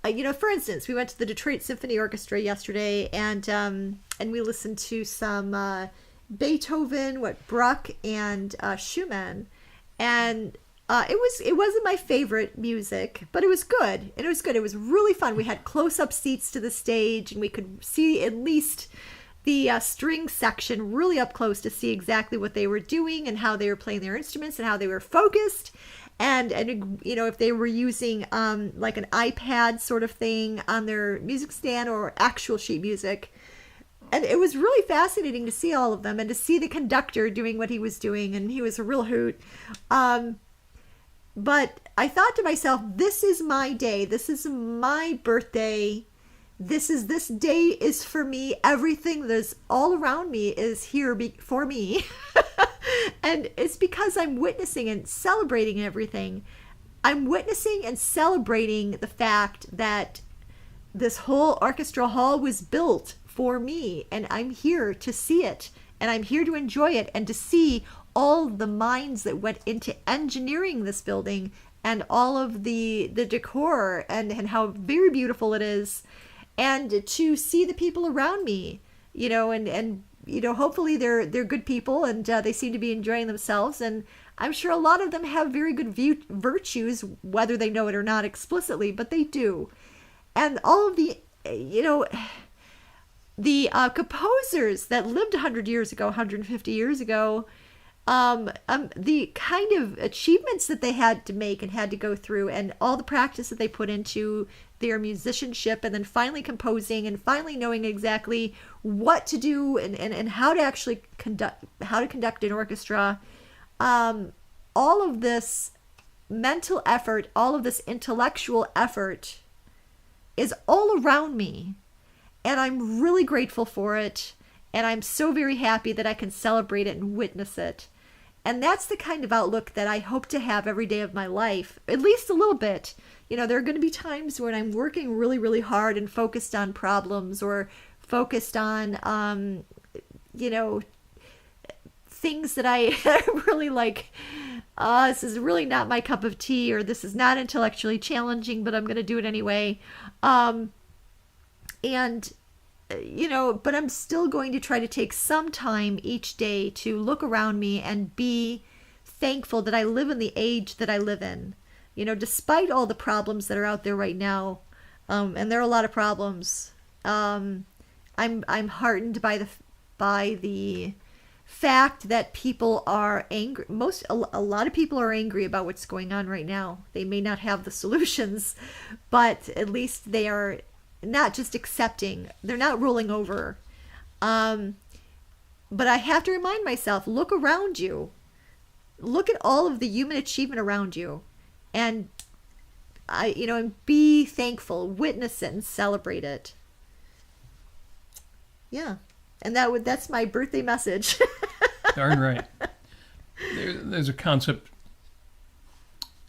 S2: For instance, we went to the Detroit Symphony Orchestra yesterday, and we listened to some Beethoven, Bruch, and Schumann, and it wasn't my favorite music, but it was good. And it was good. It was really fun. We had close-up seats to the stage, and we could see at least the string section really up close to see exactly what they were doing and how they were playing their instruments and how they were focused. And if they were using like an iPad sort of thing on their music stand or actual sheet music. And it was really fascinating to see all of them and to see the conductor doing what he was doing. And he was a real hoot. But I thought to myself, this is my day. This is my birthday. This day is for me. Everything that's all around me is here for me. And it's because I'm witnessing and celebrating everything. I'm witnessing and celebrating the fact that this whole orchestral hall was built for me. And I'm here to see it. And I'm here to enjoy it and to see all the minds that went into engineering this building and all of the decor and how very beautiful it is, and to see the people around me, and hopefully they're good people and they seem to be enjoying themselves, and I'm sure a lot of them have very good virtues, whether they know it or not explicitly, but they do. And all of the composers that lived 100 years ago, 150 years ago, the kind of achievements that they had to make and had to go through, and all the practice that they put into their musicianship, and then finally composing and finally knowing exactly what to do and how to actually conduct an orchestra. All of this mental effort, all of this intellectual effort is all around me, and I'm really grateful for it. And I'm so very happy that I can celebrate it and witness it. And that's the kind of outlook that I hope to have every day of my life, at least a little bit. There are going to be times when I'm working really, really hard and focused on problems or focused on, things that I really like. This is really not my cup of tea, or this is not intellectually challenging, but I'm going to do it anyway. But I'm still going to try to take some time each day to look around me and be thankful that I live in the age that I live in. Despite all the problems that are out there right now, and there are a lot of problems, I'm heartened by the fact that people are angry. A lot of people are angry about what's going on right now. They may not have the solutions, but at least they are not just accepting. They're not rolling over. but I have to remind myself, look around you. Look at all of the human achievement around you. And and be thankful, witness it and celebrate it. Yeah. And that's my birthday message.
S1: Darn right. There's a concept,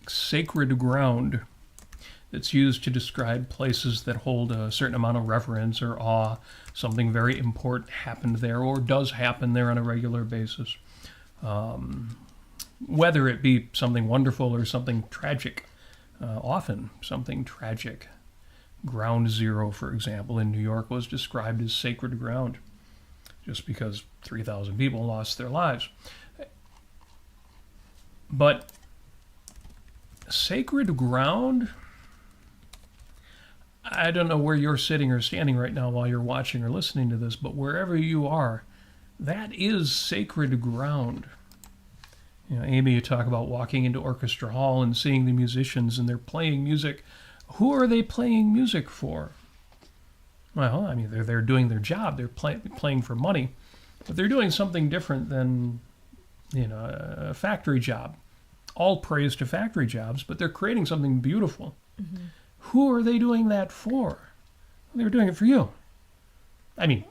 S1: sacred ground, that's used to describe places that hold a certain amount of reverence or awe. Something very important happened there or does happen there on a regular basis. Whether it be something wonderful or something tragic. Often something tragic. Ground Zero, for example, in New York was described as sacred ground just because 3,000 people lost their lives. But sacred ground, I don't know where you're sitting or standing right now while you're watching or listening to this, but wherever you are, that is sacred ground. Amy, you talk about walking into Orchestra Hall and seeing the musicians and they're playing music. Who are they playing music for? Well, I mean, they're doing their job. They're playing for money, but they're doing something different than, a factory job. All praise to factory jobs, but they're creating something beautiful. Mm-hmm. Who are they doing that for? They're doing it for you. I mean,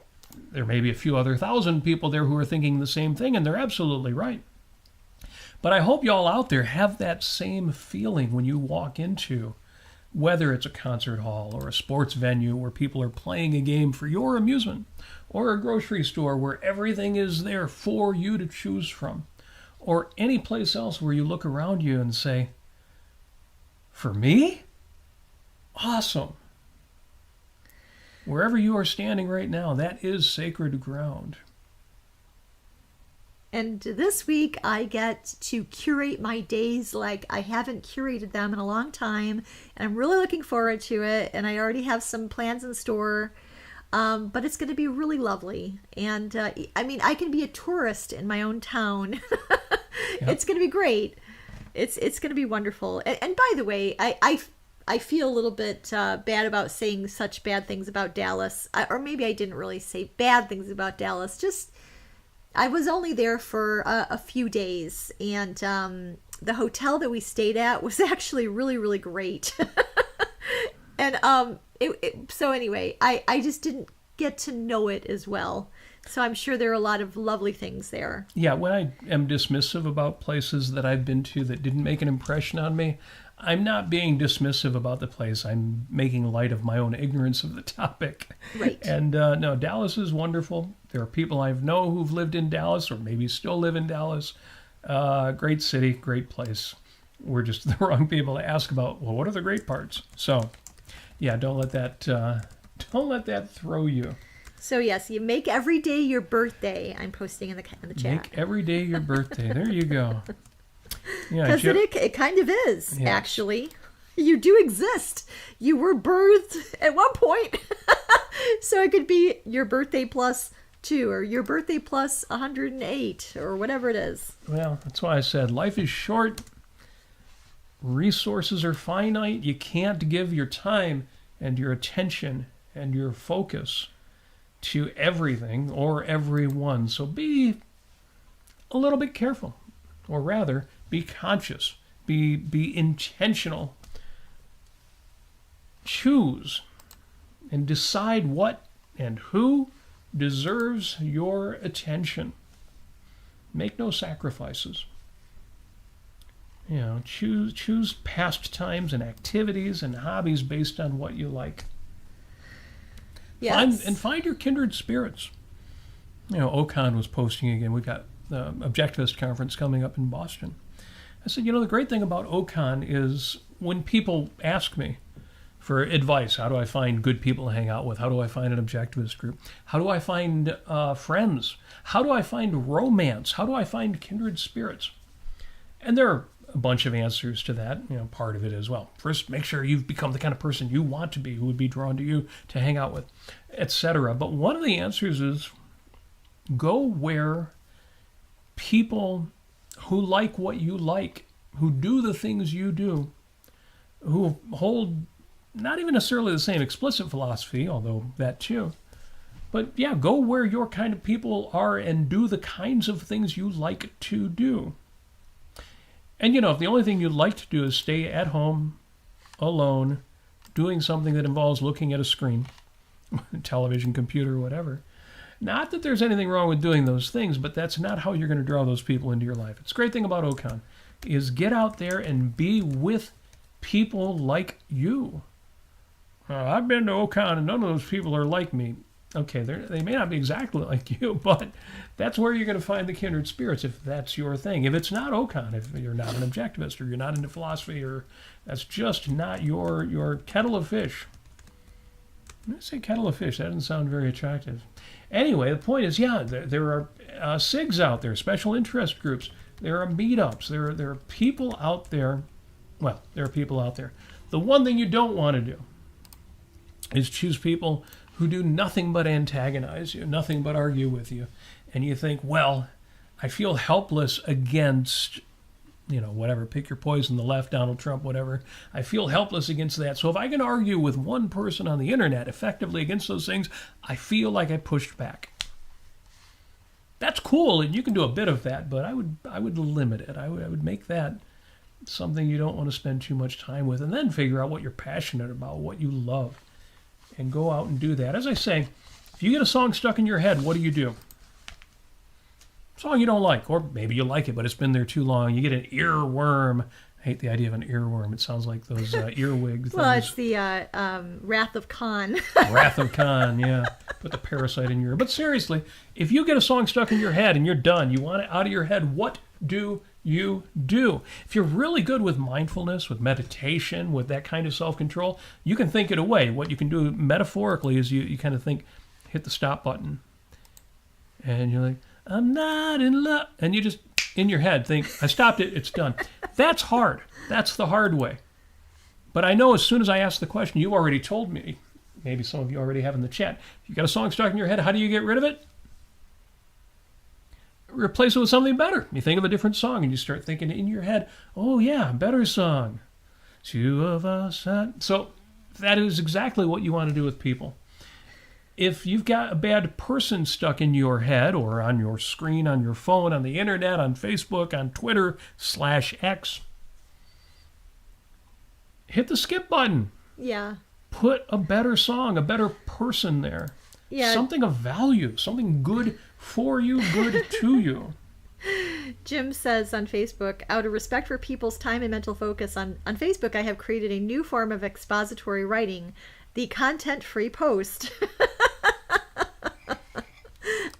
S1: there may be a few other thousand people there who are thinking the same thing, and they're absolutely right. But I hope y'all out there have that same feeling when you walk into, whether it's a concert hall or a sports venue where people are playing a game for your amusement, or a grocery store where everything is there for you to choose from, or any place else where you look around you and say, for me? Awesome. Wherever you are standing right now, that is sacred ground.
S2: And this week I get to curate my days like I haven't curated them in a long time. And I'm really looking forward to it. And I already have some plans in store. But it's going to be really lovely. And I can be a tourist in my own town. Yep. It's going to be great. It's going to be wonderful. And by the way, I feel a little bit bad about saying such bad things about Dallas. Or maybe I didn't really say bad things about Dallas. Just I was only there for a few days, and the hotel that we stayed at was actually really, really great. And so anyway, I just didn't get to know it as well. So I'm sure there are a lot of lovely things there.
S1: Yeah, when I am dismissive about places that I've been to that didn't make an impression on me, I'm not being dismissive about the place. I'm making light of my own ignorance of the topic.
S2: Right.
S1: And no, Dallas is wonderful. There are people I know who've lived in Dallas or maybe still live in Dallas. Great city, great place. We're just the wrong people to ask about, well, what are the great parts? So, yeah, don't let that throw you.
S2: So yes, you make every day your birthday. I'm posting in the chat.
S1: Make every day your birthday. There you go.
S2: Because it kind of is, yes. Actually. You do exist. You were birthed at one point. So it could be your birthday plus 2 or your birthday plus 108 or whatever it is.
S1: Well, that's why I said life is short. Resources are finite. You can't give your time and your attention and your focus to everything or everyone. So be a little bit careful, or rather, be conscious, be intentional. Choose and decide what and who deserves your attention. Make no sacrifices. Choose pastimes and activities and hobbies based on what you like.
S2: Yes.
S1: Find your kindred spirits. Ocon was posting again. We've got the Objectivist Conference coming up in Boston. I said, the great thing about Ocon is when people ask me for advice, how do I find good people to hang out with? How do I find an objectivist group? How do I find friends? How do I find romance? How do I find kindred spirits? And there are a bunch of answers to that. Part of it is, well, first, make sure you've become the kind of person you want to be, who would be drawn to you to hang out with, etc. But one of the answers is go where people who like what you like, who do the things you do, who hold not even necessarily the same explicit philosophy, although that too, But yeah, go where your kind of people are and do the kinds of things you like to do. And if the only thing you like to do is stay at home, alone, doing something that involves looking at a screen, television, computer, whatever. Not that there's anything wrong with doing those things, but that's not how you're going to draw those people into your life. It's a great thing about Ocon is get out there and be with people like you. I've been to Ocon and none of those people are like me. Okay, they may not be exactly like you, but that's where you're going to find the kindred spirits if that's your thing. If it's not Ocon, if you're not an objectivist or you're not into philosophy or that's just not your kettle of fish. I'm going to say kettle of fish. That doesn't sound very attractive. Anyway, the point is, there are SIGs out there, special interest groups. There are meetups. There are people out there. Well, there are people out there. The one thing you don't want to do is choose people who do nothing but antagonize you, nothing but argue with you. And you think, well, I feel helpless against, whatever, pick your poison, the left, Donald Trump, whatever. I feel helpless against that. So if I can argue with one person on the internet effectively against those things, I feel like I pushed back. That's cool, and you can do a bit of that, but I would limit it. I would make that something you don't want to spend too much time with, and then figure out what you're passionate about, what you love, and go out and do that. As I say, if you get a song stuck in your head, what do? Song you don't like, or maybe you like it, but it's been there too long. You get an earworm. I hate the idea of an earworm. It sounds like those earwig things.
S2: Well, it's the Wrath of Khan.
S1: Wrath of Khan, yeah. Put the parasite in your ear. But seriously, if you get a song stuck in your head and you're done, you want it out of your head, what do you do? If you're really good with mindfulness, with meditation, with that kind of self-control, you can think it away. What you can do metaphorically is you kind of think, hit the stop button. And you're like, I'm not in love. And you just, in your head, think, I stopped it, it's done. That's hard. That's the hard way. But I know as soon as I ask the question, you already told me, maybe some of you already have in the chat, if you got a song stuck in your head, how do you get rid of it? Replace it with something better. You think of a different song and you start thinking in your head, oh yeah, better song. Two of us. So that is exactly what you want to do with people. If you've got a bad person stuck in your head or on your screen, on your phone, on the internet, on Facebook, on Twitter /X, hit the skip button.
S2: Yeah.
S1: Put a better song, a better person there.
S2: Yeah.
S1: Something of value, something good for you, good to you.
S2: Jim says on Facebook, out of respect for people's time and mental focus, on Facebook I have created a new form of expository writing, the content-free post.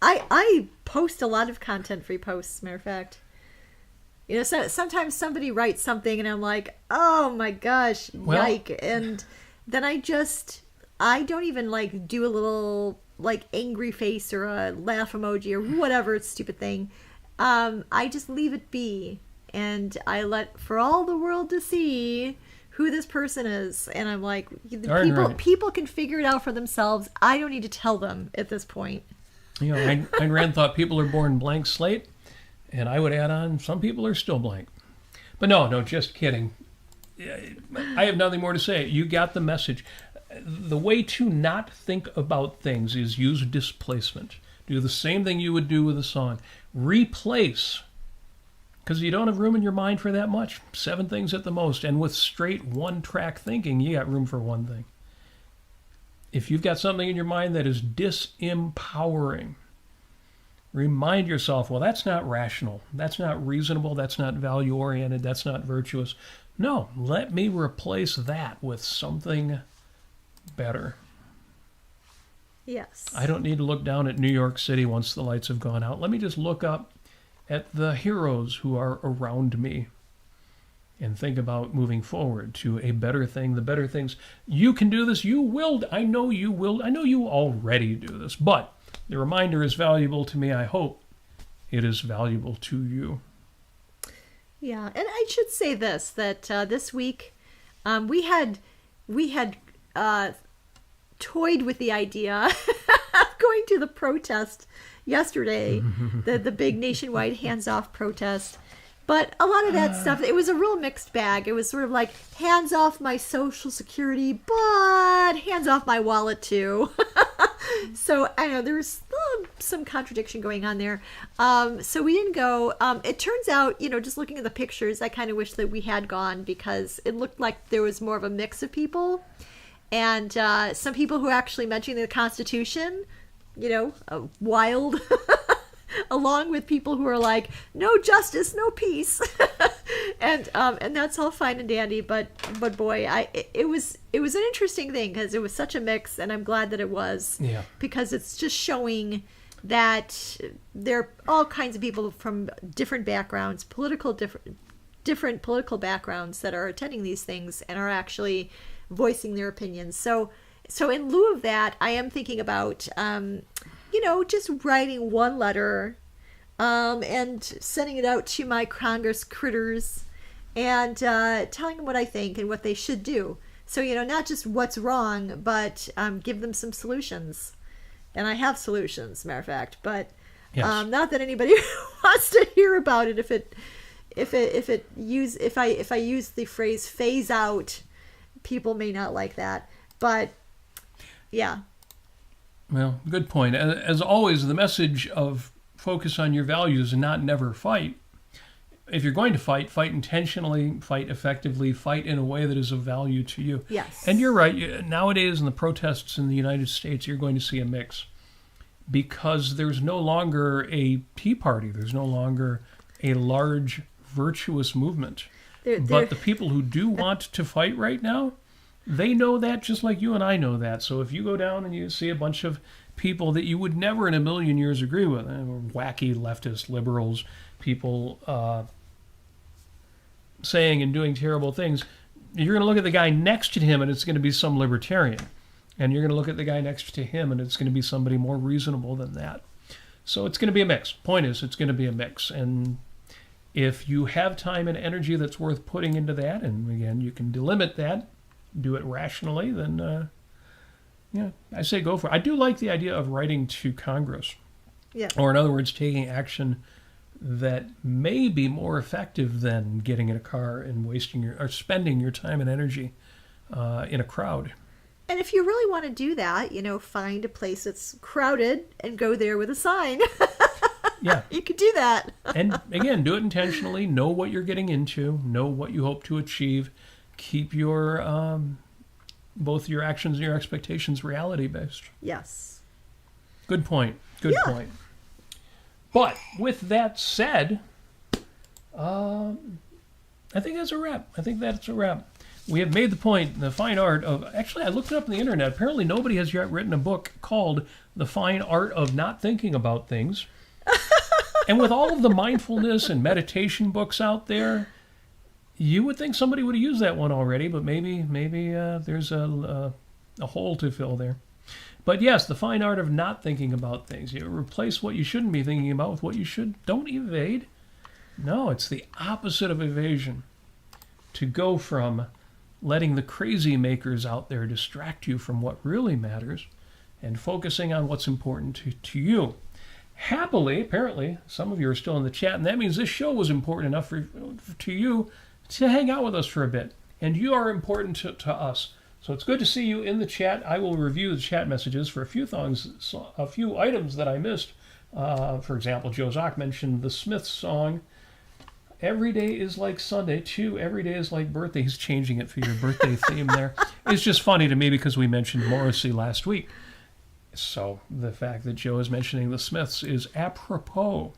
S2: I post a lot of content-free posts, matter of fact. So sometimes somebody writes something and I'm like, oh my gosh, yike. And then I don't even do a little angry face or a laugh emoji or whatever stupid thing. I just leave it be. And I let for all the world to see who this person is. And I'm like, people can figure it out for themselves. I don't need to tell them at this point.
S1: Ayn Rand thought people are born blank slate, and I would add on, some people are still blank. But no, just kidding. I have nothing more to say. You got the message. The way to not think about things is use displacement. Do the same thing you would do with a song. Replace. Because you don't have room in your mind for that much. 7 things at the most. And with straight one-track thinking, you got room for one thing. If you've got something in your mind that is disempowering, remind yourself, well, that's not rational. That's not reasonable. That's not value-oriented. That's not virtuous. No, let me replace that with something better.
S2: Yes.
S1: I don't need to look down at New York City once the lights have gone out. Let me just look up at the heroes who are around me and think about moving forward to a better thing, the better things. You can do this. You will. I know you will. I know you already do this, but the reminder is valuable to me. I hope it is valuable to you.
S2: Yeah, and I should say this, that this week we had toyed with the idea of going to the protest yesterday, the big nationwide hands-off protest. But a lot of that stuff, it was a real mixed bag. It was sort of like, hands off my Social Security, but hands off my wallet too. So I know there's some contradiction going on there. So we didn't go. It turns out, just looking at the pictures, I kind of wish that we had gone because it looked like there was more of a mix of people. And some people who actually mentioned the Constitution, wild, along with people who are like, no justice, no peace. And that's all fine and dandy, but boy, it was an interesting thing because it was such a mix, and I'm glad that it was.
S1: Yeah.
S2: Because it's just showing that there are all kinds of people from different backgrounds, different political backgrounds that are attending these things and are actually voicing their opinions. So in lieu of that, I am thinking about just writing one letter and sending it out to my Congress critters and telling them what I think and what they should do. So, not just what's wrong, but give them some solutions. And I have solutions, matter of fact, but
S1: Yes.
S2: Not that anybody wants to hear about it. If I use the phrase phase out, people may not like that. But yeah.
S1: Well, good point. As always, the message of focus on your values and not never fight. If you're going to fight, fight intentionally, fight effectively, fight in a way that is of value to you.
S2: Yes.
S1: And you're right. Nowadays, in the protests in the United States, you're going to see a mix. Because there's no longer a Tea Party. There's no longer a large, virtuous movement. But the people who do want to fight right now, they know that just like you and I know that. So if you go down and you see a bunch of people that you would never in a million years agree with, wacky leftist liberals, people saying and doing terrible things, you're going to look at the guy next to him and it's going to be some libertarian. And you're going to look at the guy next to him and it's going to be somebody more reasonable than that. So it's going to be a mix. Point is, it's going to be a mix. And if you have time and energy that's worth putting into that, and again, you can delimit that, do it rationally, then I say go for it. I do like the idea of writing to Congress.
S2: Yeah.
S1: Or in other words, taking action that may be more effective than getting in a car and spending your time and energy in a crowd.
S2: And if you really want to do that, find a place that's crowded and go there with a sign.
S1: Yeah.
S2: You could do that.
S1: And again, do it intentionally. Know what you're getting into. Know what you hope to achieve. Keep your both your actions and your expectations reality-based.
S2: Yes.
S1: Good point. Good point. But with that said, I think that's a wrap. We have made the point, the fine art of... Actually, I looked it up on the internet. Apparently, nobody has yet written a book called The Fine Art of Not Thinking About Things. And with all of the mindfulness and meditation books out there, you would think somebody would have used that one already, but maybe there's a hole to fill there. But yes, the fine art of not thinking about things. You replace what you shouldn't be thinking about with what you should. Don't evade. No, it's the opposite of evasion. To go from letting the crazy makers out there distract you from what really matters and focusing on what's important to you. Happily, apparently, some of you are still in the chat, and that means this show was important enough to you to hang out with us for a bit. And you are important to us. So it's good to see you in the chat. I will review the chat messages for a few items that I missed. For example, Joe Zock mentioned the Smiths song, Every Day is Like Sunday, too. Every Day is Like Birthday. He's changing it for your birthday theme there. It's just funny to me because we mentioned Morrissey last week. So the fact that Joe is mentioning the Smiths is apropos.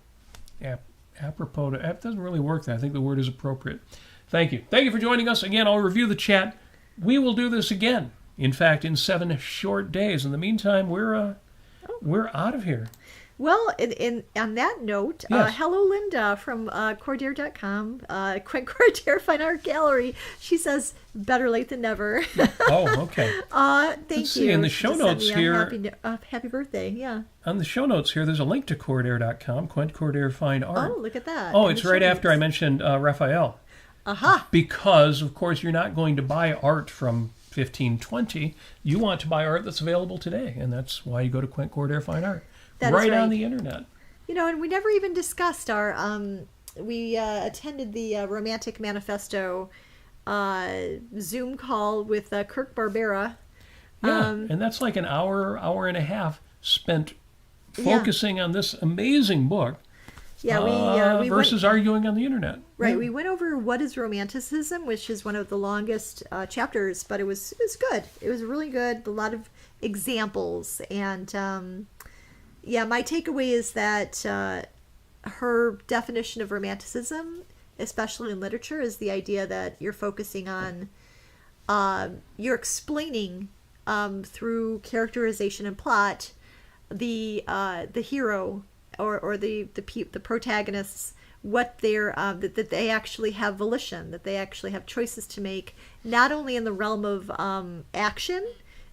S1: Apropos. It doesn't really work there. I think the word is appropriate. Thank you. Thank you for joining us. Again, I'll review the chat. We will do this again. In fact, in 7 short days. In the meantime, we're out of here.
S2: Well, on that note,
S1: yes.
S2: Hello Linda from Cordair.com, Quint Cordair Fine Art Gallery. She says, better late than never.
S1: Oh, okay.
S2: Thank
S1: Let's
S2: you.
S1: See, in the show notes here.
S2: Happy birthday, yeah.
S1: On the show notes here, there's a link to Cordair.com, Quint Cordair Fine Art.
S2: Oh, look at that.
S1: Oh, it's right after I mentioned Raphael.
S2: Aha.
S1: Because, of course, you're not going to buy art from 1520. You want to buy art that's available today, and that's why you go to Quint Cordair Fine Art.
S2: That
S1: right
S2: is right
S1: on the internet.
S2: And we never even discussed our, we attended the Romantic Manifesto Zoom call with Kirk Barbera.
S1: Yeah, and that's like an hour and a half spent focusing on this amazing book
S2: we
S1: versus arguing on the internet.
S2: Right,
S1: Yeah.
S2: we went over what is romanticism, which is one of the longest chapters, but it was good. It was really good. A lot of examples, and my takeaway is that her definition of romanticism, especially in literature, is the idea that you're focusing on, you're explaining through characterization and plot the hero or the protagonists, what they're that they actually have volition, that they actually have choices to make, not only in the realm of action,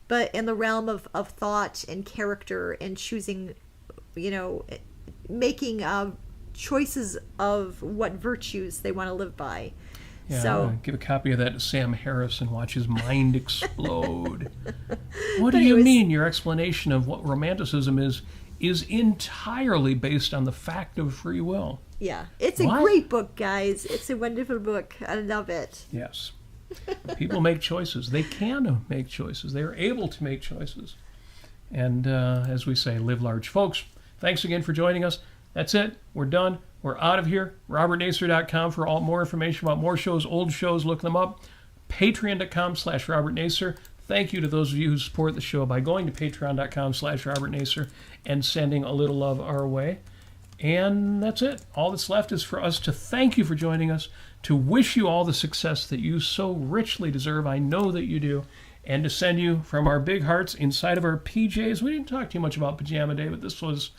S2: but in the realm of thought and character, and choosing, making choices of what virtues they want to live by.
S1: Yeah,
S2: So
S1: give a copy of that to Sam Harris and watch his mind explode. What
S2: But
S1: do you
S2: anyways-
S1: mean your explanation of what romanticism is entirely based on the fact of free will?
S2: yeah, it's a
S1: What?
S2: great book, guys. It's a wonderful book. I love it.
S1: Yes. People make choices. They can make choices. They are able to make choices. And as we say, live large. Folks, thanks again for joining us. That's it. We're done. We're out of here. RobertNasir.com for all more information about more shows, old shows. Look them up. Patreon.com/RobertNasir. Thank you to those of you who support the show by going to Patreon.com/RobertNasir and sending a little love our way. And that's it. All that's left is for us to thank you for joining us, to wish you all the success that you so richly deserve. I know that you do. And to send you from our big hearts inside of our PJs. We didn't talk too much about Pajama Day, but this was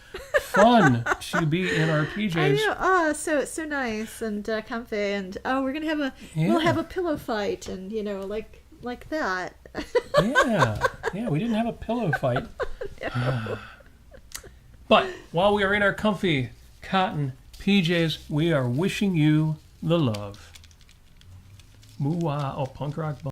S1: fun to be in our PJs.
S2: I know. Oh, so nice and comfy, and we're gonna have we'll have a pillow fight, and like that.
S1: Yeah, we didn't have a pillow fight. No. But while we are in our comfy cotton PJs, we are wishing you the love. Moo-wah. Oh, punk rock.